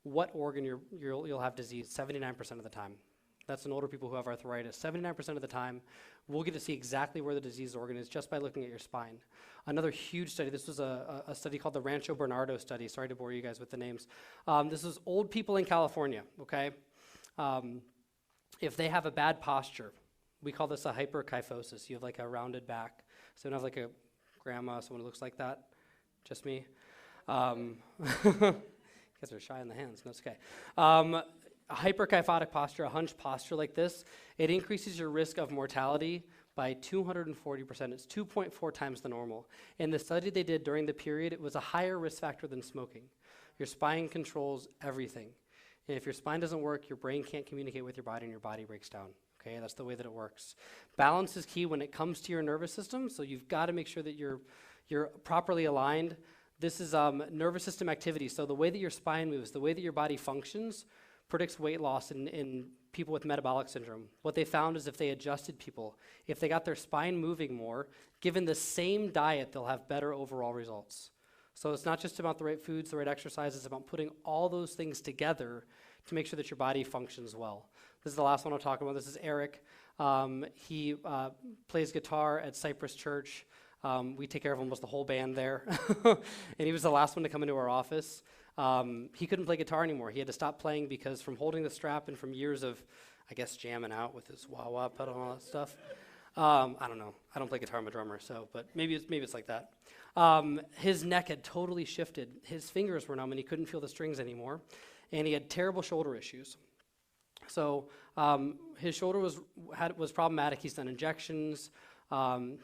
what organ you'll have disease 79% of the time. That's in older people who have arthritis. 79% of the time, we'll get to see exactly where the disease organ is just by looking at your spine. Another huge study, this was a study called the Rancho Bernardo study. Sorry to bore you guys with the names. This was old people in California, okay? If they have a bad posture, we call this a hyperkyphosis. You have like a rounded back. So you don't have like a grandma, someone who looks like that, just me. guys are shy in the hands. No, it's okay. A hyperkyphotic posture, a hunched posture like this, it increases your risk of mortality by 240%. It's 2.4 times the normal. In the study they did during the period, it was a higher risk factor than smoking. Your spine controls everything. And if your spine doesn't work, your brain can't communicate with your body and your body breaks down. Okay, that's the way that it works. Balance is key when it comes to your nervous system, so you've got to make sure that you're properly aligned. This is nervous system activity. So the way that your spine moves, the way that your body functions, predicts weight loss in people with metabolic syndrome. What they found is if they adjusted people, if they got their spine moving more, given the same diet, they'll have better overall results. So it's not just about the right foods, the right exercise, it's about putting all those things together to make sure that your body functions well. This is the last one I'll talk about. This is Eric. He plays guitar at Cypress Church. We take care of almost the whole band there. And he was the last one to come into our office. He couldn't play guitar anymore. He had to stop playing because from holding the strap and from years of, I guess, jamming out with his wah-wah pedal and all that stuff. I don't know. I don't play guitar, I'm a drummer, so, but maybe it's like that. His neck had totally shifted. His fingers were numb and he couldn't feel the strings anymore. And he had terrible shoulder issues. So his shoulder was problematic. He's done injections.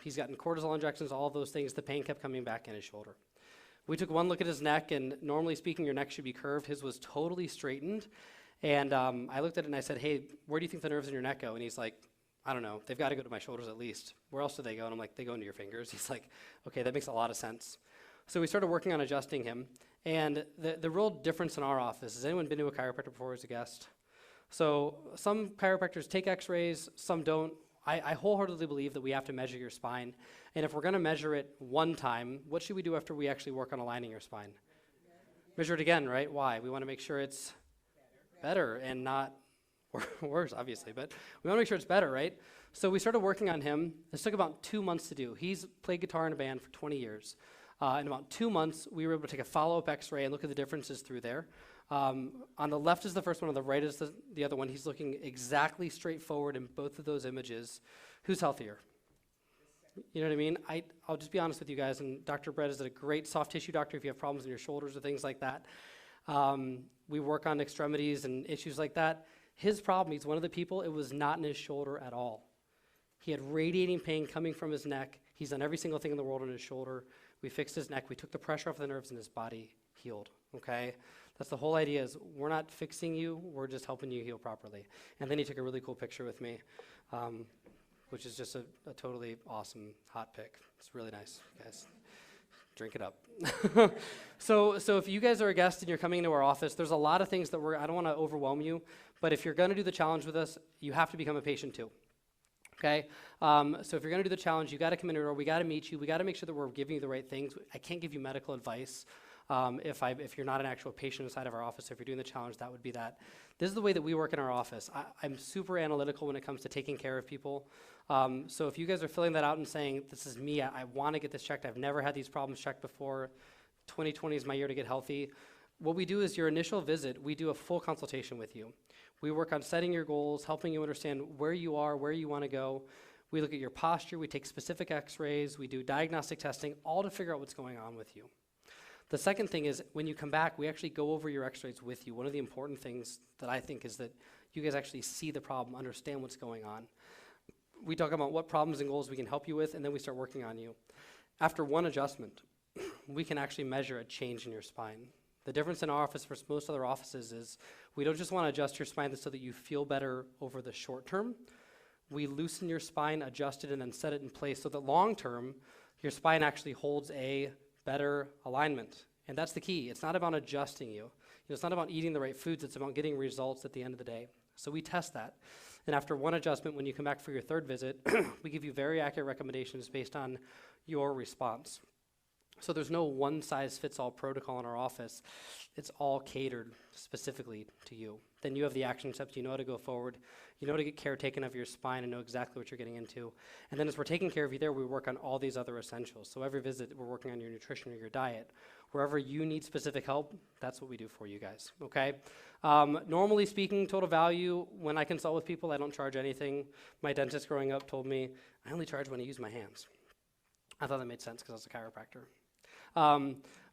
He's gotten cortisol injections, all of those things. The pain kept coming back in his shoulder. We took one look at his neck, and normally speaking, your neck should be curved. His was totally straightened. And I looked at it and I said, hey, where do you think the nerves in your neck go? And he's like, I don't know. They've got to go to my shoulders at least. Where else do they go? And I'm like, they go into your fingers. He's like, okay, that makes a lot of sense. So we started working on adjusting him. And the real difference in our office, has anyone been to a chiropractor before as a guest? So some chiropractors take x-rays, some don't. I wholeheartedly believe that we have to measure your spine. And if we're going to measure it one time, what should we do after we actually work on aligning your spine? Measure it again, right? Why? We want to make sure it's better and not worse, obviously. But we want to make sure it's better, right? So we started working on him. This took about 2 months to do. He's played guitar in a band for 20 years. In about 2 months, we were able to take a follow-up x-ray and look at the differences through there. On the left is the first one, on the right is the other one. He's looking exactly straight forward in both of those images. Who's healthier? You know what I mean? I'll just be honest with you guys, and Dr. Brett is a great soft tissue doctor if you have problems in your shoulders or things like that. We work on extremities and issues like that. His problem, he's one of the people, it was not in his shoulder at all. He had radiating pain coming from his neck. He's done every single thing in the world on his shoulder. We fixed his neck. We took the pressure off the nerves and his body healed, okay? That's the whole idea is we're not fixing you, we're just helping you heal properly. And then he took a really cool picture with me, which is just a totally awesome hot pic. It's really nice, guys. Drink it up. So if you guys are a guest and you're coming into our office, there's a lot of things that I don't want to overwhelm you, but if you're going to do the challenge with us, you have to become a patient too. Okay, so if you're going to do the challenge, you got to come in here. We got to meet you. We got to make sure that we're giving you the right things. I can't give you medical advice if you're not an actual patient inside of our office. If you're doing the challenge, that would be that. This is the way that we work in our office. I'm super analytical when it comes to taking care of people. So if you guys are filling that out and saying, this is me, I want to get this checked. I've never had these problems checked before. 2020 is my year to get healthy. What we do is your initial visit, we do a full consultation with you. We work on setting your goals, helping you understand where you are, where you want to go. We look at your posture. We take specific x-rays. We do diagnostic testing, all to figure out what's going on with you. The second thing is when you come back, we actually go over your x-rays with you. One of the important things that I think is that you guys actually see the problem, understand what's going on. We talk about what problems and goals we can help you with, and then we start working on you. After one adjustment, we can actually measure a change in your spine. The difference in our office versus most other offices is we don't just want to adjust your spine so that you feel better over the short term. We loosen your spine, adjust it, and then set it in place so that long term, your spine actually holds a better alignment. And that's the key. It's not about adjusting you. It's not about eating the right foods. It's about getting results at the end of the day. So we test that. And after one adjustment, when you come back for your third visit, we give you very accurate recommendations based on your response. So there's no one-size-fits-all protocol in our office. It's all catered specifically to you. Then you have the action steps. You know how to go forward. You know how to get care taken of your spine and know exactly what you're getting into. And then as we're taking care of you there, we work on all these other essentials. So every visit, we're working on your nutrition or your diet. Wherever you need specific help, that's what we do for you guys, okay? Normally speaking, total value, when I consult with people, I don't charge anything. My dentist growing up told me, I only charge when I use my hands. I thought that made sense because I was a chiropractor.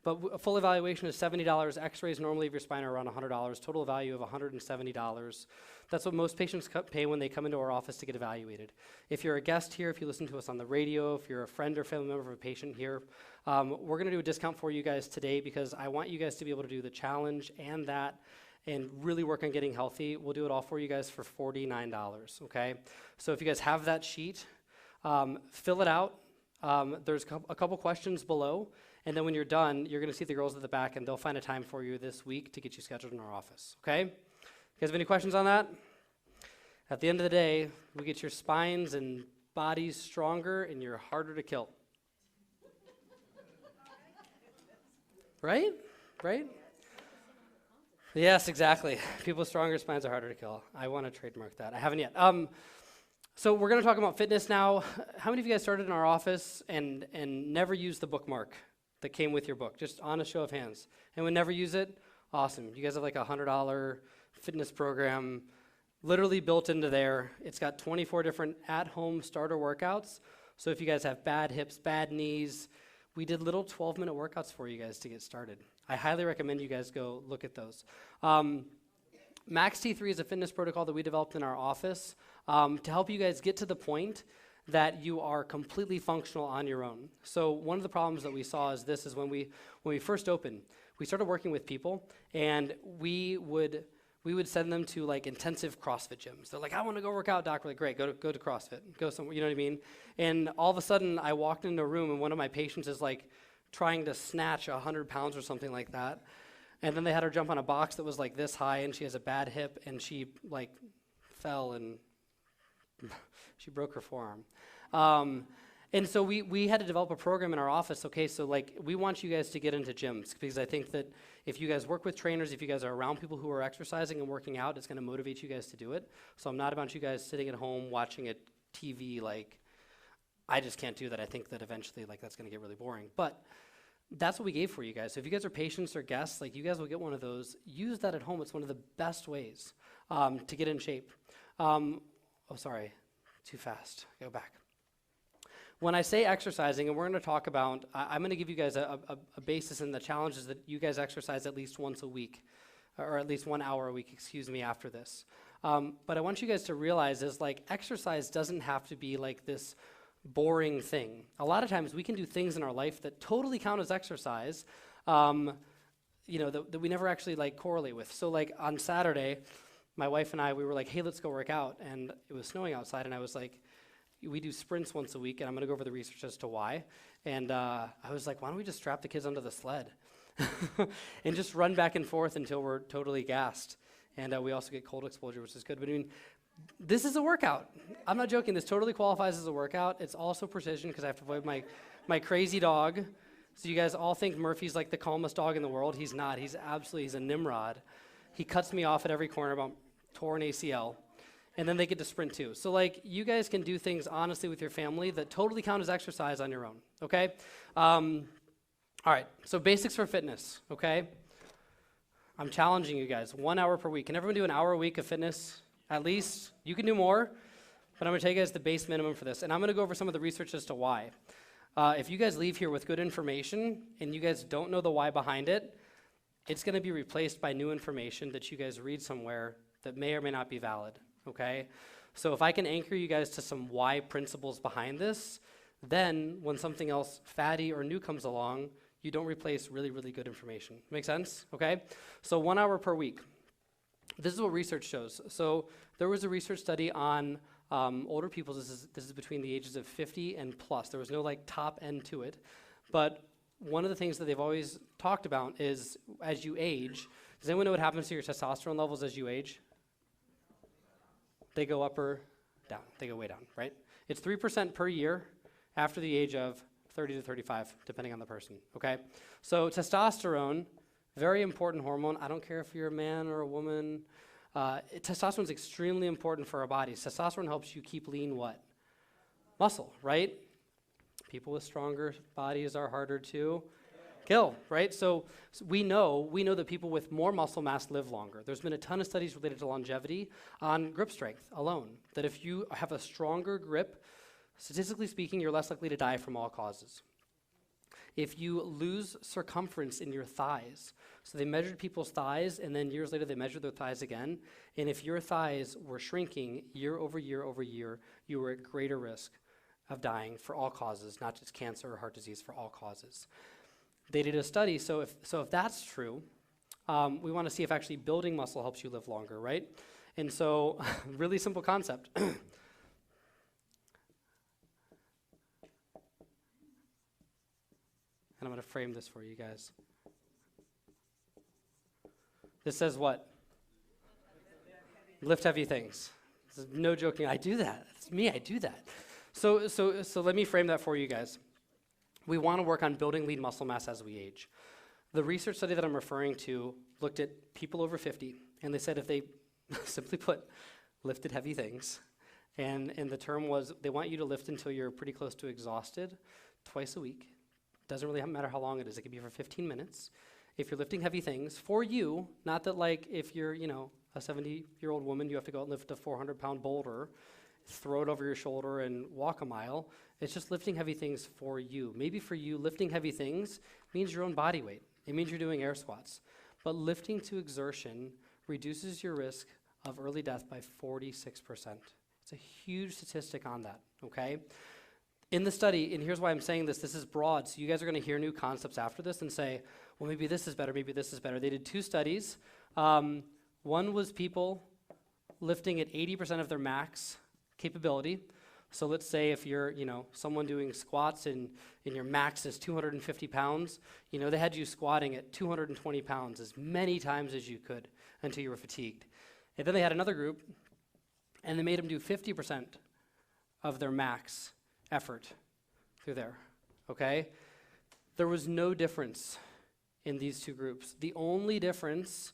But a full evaluation is $70. X-rays normally of your spine are around $100. Total value of $170. That's what most patients pay when they come into our office to get evaluated. If you're a guest here, if you listen to us on the radio, if you're a friend or family member of a patient here, we're going to do a discount for you guys today because I want you guys to be able to do the challenge and that and really work on getting healthy. We'll do it all for you guys for $49, okay? So if you guys have that sheet, fill it out. There's a couple questions below, and then when you're done, you're going to see the girls at the back, and they'll find a time for you this week to get you scheduled in our office, okay? You guys have any questions on that? At the end of the day, we get your spines and bodies stronger, and you're harder to kill. Right? Right? Yes, exactly. People with stronger spines are harder to kill. I want to trademark that. I haven't yet. So we're going to talk about fitness now. How many of you guys started in our office and never used the bookmark that came with your book? Just on a show of hands. Anyone never use it? Awesome. You guys have like a $100 fitness program literally built into there. It's got 24 different at-home starter workouts. So if you guys have bad hips, bad knees, we did little 12-minute workouts for you guys to get started. I highly recommend you guys go look at those. Max T3 is a fitness protocol that we developed in our office to help you guys get to the point that you are completely functional on your own. So one of the problems that we saw is this: is when we first opened, we started working with people, and we would send them to like intensive CrossFit gyms. They're like, I want to go work out, doc. We're like, great, go to CrossFit, go somewhere. You know what I mean? And all of a sudden, I walked into a room, and one of my patients is like trying to snatch 100 pounds or something like that. And then they had her jump on a box that was like this high, and she has a bad hip, and she like fell and she broke her forearm. And so we had to develop a program in our office. Okay, so like we want you guys to get into gyms because I think that if you guys work with trainers, if you guys are around people who are exercising and working out, it's going to motivate you guys to do it. So I'm not about you guys sitting at home watching a TV. Like, I just can't do that. I think that eventually like that's going to get really boring. But that's what we gave for you guys. So if you guys are patients or guests, like you guys will get one of those. Use that at home. It's one of the best ways to get in shape. Oh, sorry, too fast. Go back. When I say exercising, and we're going to talk about, I'm going to give you guys a basis in the challenges that you guys exercise at least once a week, or at least 1 hour a week, after this. But I want you guys to realize is like exercise doesn't have to be like this boring thing. A lot of times we can do things in our life that totally count as exercise, that we never actually like correlate with. So like on Saturday, my wife and I, we were like, hey, let's go work out. And it was snowing outside, and I was like, we do sprints once a week, and I'm going to go over the research as to why. And I was like, why don't we just strap the kids onto the sled and just run back and forth until we're totally gassed. And we also get cold exposure, which is good. But I mean, this is a workout. I'm not joking. This totally qualifies as a workout. It's also precision because I have to avoid my crazy dog. So you guys all think Murphy's like the calmest dog in the world. He's not. He's a Nimrod. He cuts me off at every corner about torn ACL. And then they get to sprint too. So like you guys can do things honestly with your family that totally count as exercise on your own, okay? All right, so basics for fitness, okay? I'm challenging you guys, 1 hour per week. Can everyone do an hour a week of fitness? At least. You can do more, but I'm gonna tell you guys the base minimum for this. And I'm gonna go over some of the research as to why. If you guys leave here with good information and you guys don't know the why behind it, it's gonna be replaced by new information that you guys read somewhere that may or may not be valid. Okay, so if I can anchor you guys to some why principles behind this, then when something else fatty or new comes along, you don't replace really, really good information. Make sense? Okay, so 1 hour per week. This is what research shows. So there was a research study on older people. This is between the ages of 50 and plus. There was no like top end to it, but one of the things that they've always talked about is as you age. Does anyone know what happens to your testosterone levels as you age? They go up or down. They go way down, right? It's 3% per year after the age of 30 to 35, depending on the person, okay? So testosterone, very important hormone. I don't care if you're a man or a woman. Testosterone is extremely important for our bodies. Testosterone helps you keep lean what? Muscle, right? People with stronger bodies are harder to kill, right? So we know that people with more muscle mass live longer. There's been a ton of studies related to longevity on grip strength alone, that if you have a stronger grip, statistically speaking, you're less likely to die from all causes. if you lose circumference in your thighs. So they measured people's thighs, and then years later they measured their thighs again. And if your thighs were shrinking year over year over year, you were at greater risk of dying for all causes, not just cancer or heart disease, for all causes. They did a study, so if that's true, we want to see if actually building muscle helps you live longer, right? And so, really simple concept. And I'm going to frame this for you guys. This says what? Lift heavy things. This is no joking. I do that. It's me. I do that. So let me frame that for you guys. We want to work on building lean muscle mass as we age. The research study that I'm referring to looked at people over 50, and they said if they simply put lifted heavy things, and the term was they want you to lift until you're pretty close to exhausted twice a week. Doesn't really matter how long it is. It could be for 15 minutes. If you're lifting heavy things for you, not that like if you're, a 70-year-old woman, you have to go out and lift a 400-pound boulder, throw it over your shoulder and walk a mile. It's just lifting heavy things for you. Maybe for you, lifting heavy things means your own body weight. It means you're doing air squats. But lifting to exertion reduces your risk of early death by 46%. It's a huge statistic on that, okay? In the study, and here's why I'm saying this is broad, so you guys are going to hear new concepts after this and say, well, maybe this is better, maybe this is better. They did 2 studies. One was people lifting at 80% of their max capability. So let's say if you're, someone doing squats and your max is 250 pounds, they had you squatting at 220 pounds as many times as you could until you were fatigued. And then they had another group, and they made them do 50% of their max effort through there, okay? There was no difference in these 2 groups. The only difference,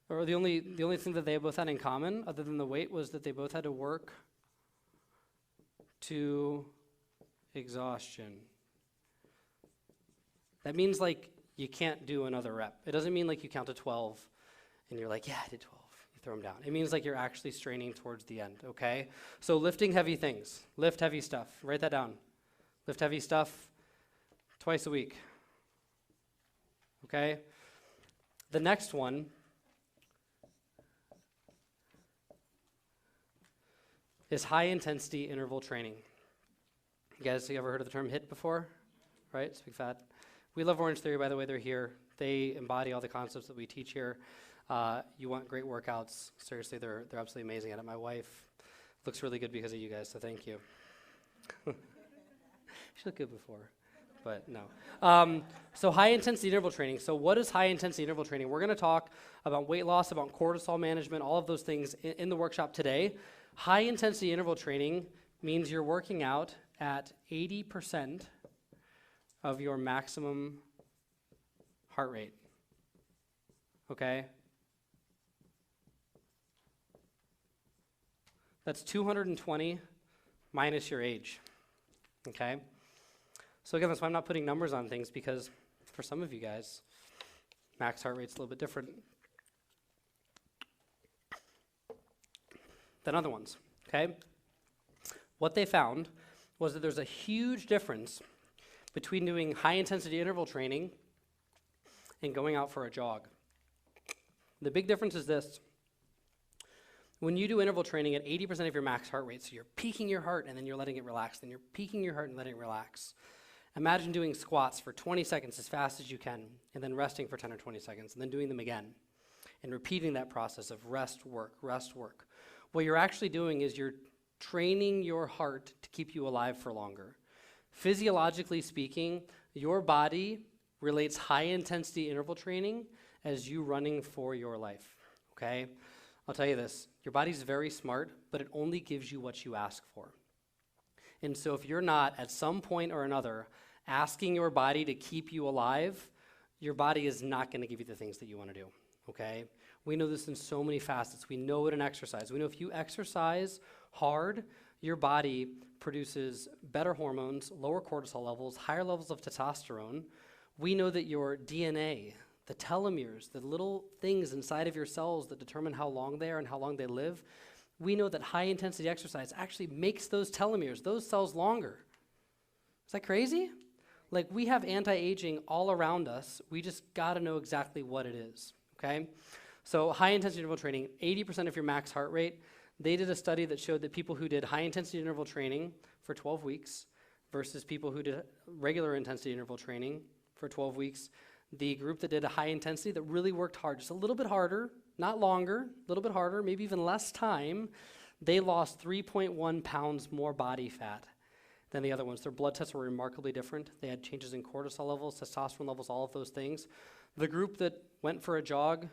or the only thing that they both had in common, other than the weight, was that they both had to work to exhaustion. That means like you can't do another rep. It doesn't mean like you count to 12 and you're like, yeah, I did 12. You throw them down. It means like you're actually straining towards the end, okay? So lifting heavy things, lift heavy stuff. Write that down. Lift heavy stuff twice a week, okay? The next one is high-intensity interval training. You guys, you ever heard of the term HIIT before? Right? It's big fat. We love Orange Theory, by the way. They're here. They embody all the concepts that we teach here. You want great workouts. Seriously, they're absolutely amazing at it. My wife looks really good because of you guys, so thank you. She looked good before, but no. So high-intensity interval training. So what is high-intensity interval training? We're going to talk about weight loss, about cortisol management, all of those things in the workshop today. High-intensity interval training means you're working out at 80% of your maximum heart rate, okay? That's 220 minus your age, okay? So again, that's why I'm not putting numbers on things, because for some of you guys, max heart rate's a little bit different than other ones, okay? What they found was that there's a huge difference between doing high-intensity interval training and going out for a jog. The big difference is this. When you do interval training at 80% of your max heart rate, so you're peaking your heart and then you're letting it relax, then you're peaking your heart and letting it relax. Imagine doing squats for 20 seconds as fast as you can, and then resting for 10 or 20 seconds, and then doing them again, and repeating that process of rest, work, rest, work. What you're actually doing is you're training your heart to keep you alive for longer. Physiologically speaking, your body relates high-intensity interval training as you running for your life, okay? I'll tell you this, your body's very smart, but it only gives you what you ask for. And so if you're not, at some point or another, asking your body to keep you alive, your body is not going to give you the things that you want to do, okay? We know this in so many facets. We know it in exercise. We know if you exercise hard, your body produces better hormones, lower cortisol levels, higher levels of testosterone. We know that your DNA, the telomeres, the little things inside of your cells that determine how long they are and how long they live, we know that high-intensity exercise actually makes those telomeres, those cells, longer. Is that crazy? Like, we have anti-aging all around us. We just got to know exactly what it is, okay? So high-intensity interval training, 80% of your max heart rate. They did a study that showed that people who did high-intensity interval training for 12 weeks versus people who did regular intensity interval training for 12 weeks, the group that did a high intensity that really worked hard, just a little bit harder, not longer, a little bit harder, maybe even less time, they lost 3.1 pounds more body fat than the other ones. Their blood tests were remarkably different. They had changes in cortisol levels, testosterone levels, all of those things. The group that went for a jog,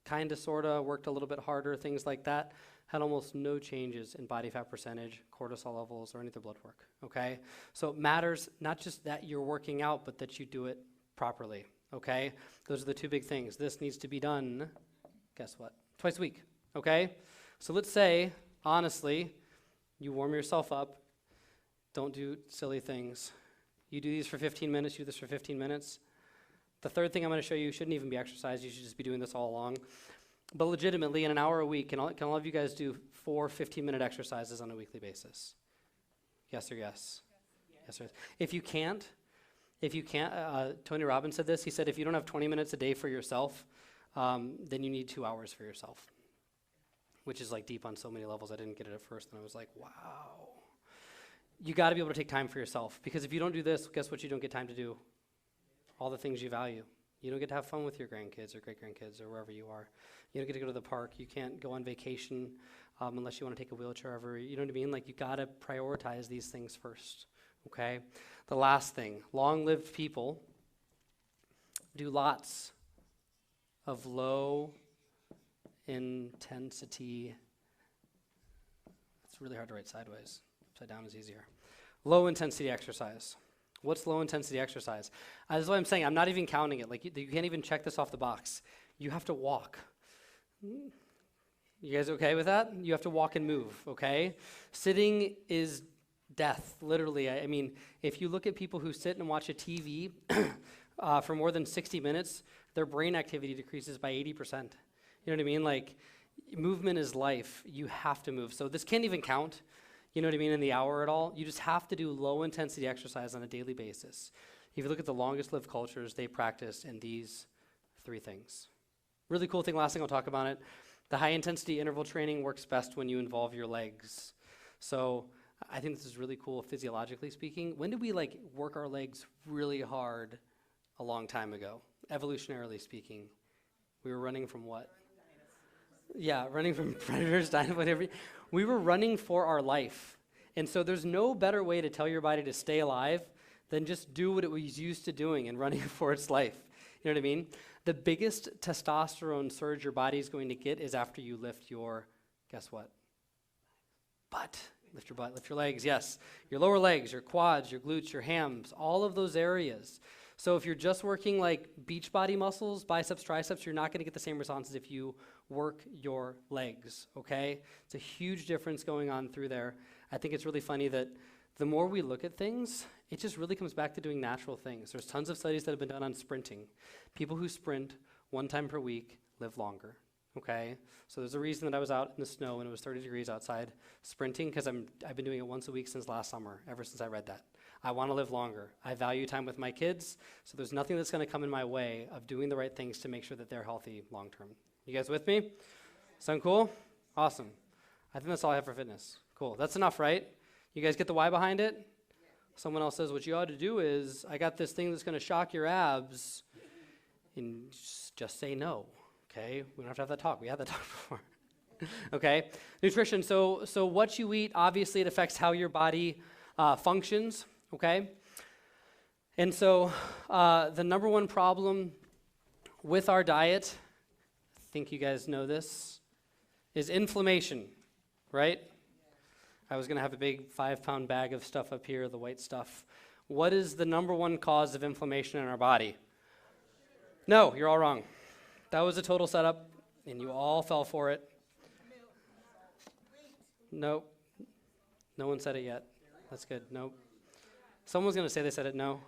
kind of, sort of, worked a little bit harder, things like that, had almost no changes in body fat percentage, cortisol levels, or any of their blood work, okay? So it matters not just that you're working out, but that you do it properly, okay? Those are the two big things. This needs to be done, guess what? Twice a week, okay? So let's say, honestly, you warm yourself up, don't do silly things. You do these for 15 minutes, you do this for 15 minutes. The third thing I'm going to show you shouldn't even be exercise. You should just be doing this all along. But legitimately, in an hour a week, can all of you guys do 4 15-minute exercises on a weekly basis? Yes or yes? Yes or yes. If you can't, Tony Robbins said this. He said, if you don't have 20 minutes a day for yourself, then you need 2 hours for yourself, which is like deep on so many levels. I didn't get it at first, and I was like, wow. You got to be able to take time for yourself, because if you don't do this, guess what you don't get time to do? All the things you value. You don't get to have fun with your grandkids or great-grandkids or wherever you are. You don't get to go to the park. You can't go on vacation unless you want to take a wheelchair over. You know what I mean? Like, you got to prioritize these things first, okay? The last thing, long-lived people do lots of low-intensity. It's really hard to write sideways. Upside down is easier. Low-intensity exercise. What's low-intensity exercise? That's what I'm saying. I'm not even counting it. Like, you can't even check this off the box. You have to walk. You guys okay with that? You have to walk and move, okay? Sitting is death, literally. I mean, if you look at people who sit and watch a TV for more than 60 minutes, their brain activity decreases by 80%. You know what I mean? Like, movement is life. You have to move. So this can't even count, you know what I mean, in the hour at all. You just have to do low-intensity exercise on a daily basis. If you look at the longest-lived cultures, they practice in these 3 things. Really cool thing, last thing I'll talk about it. The high-intensity interval training works best when you involve your legs. So I think this is really cool physiologically speaking. When did we work our legs really hard a long time ago? Evolutionarily speaking. We were running from what? Yeah, running from predators, dinosaurs, whatever. We were running for our life. And so there's no better way to tell your body to stay alive than just do what it was used to doing and running for its life. You know what I mean? The biggest testosterone surge your body's going to get is after you lift your, guess what? Butt. Lift your butt, lift your legs, yes. Your lower legs, your quads, your glutes, your hams, all of those areas. So if you're just working like beach body muscles, biceps, triceps, you're not going to get the same responses if you work your legs, okay? It's a huge difference going on through there. I think it's really funny that the more we look at things, it just really comes back to doing natural things. There's tons of studies that have been done on sprinting. People who sprint 1 time per week live longer, okay? So there's a reason that I was out in the snow when it was 30 degrees outside sprinting, because I've been doing it once a week since last summer, ever since I read that. I want to live longer. I value time with my kids, so there's nothing that's going to come in my way of doing the right things to make sure that they're healthy long term. You guys with me? Sound cool? Awesome. I think that's all I have for fitness. Cool. That's enough, right? You guys get the why behind it? Someone else says, what you ought to do is, I got this thing that's going to shock your abs, and just say no, okay? We don't have to have that talk. We had that talk before. Okay? Nutrition. So what you eat, obviously it affects how your body functions, okay? And so the number one problem with our diet, I think you guys know this, is inflammation, right? I was going to have a big 5-pound bag of stuff up here, the white stuff. What is the number one cause of inflammation in our body? No, you're all wrong. That was a total setup, and you all fell for it. Nope. No one said it yet. That's good. Nope. Someone's going to say they said it. No.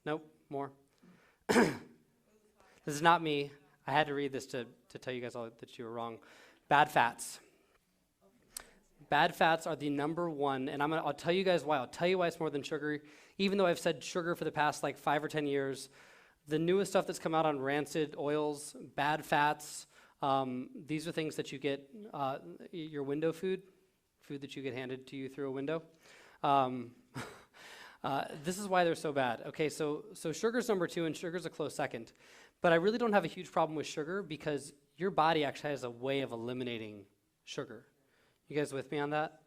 Nope. More. This is not me. I had to read this to tell you guys all that you were wrong. Bad fats. Bad fats are the number one, and I'll tell you guys why. I'll tell you why it's more than sugar. Even though I've said sugar for the past like 5 or 10 years, the newest stuff that's come out on rancid oils, bad fats, these are things that you get, your window food that you get handed to you through a window. This is why they're so bad. Okay, so sugar's number 2, and sugar's a close second. But I really don't have a huge problem with sugar because your body actually has a way of eliminating sugar. You guys with me on that?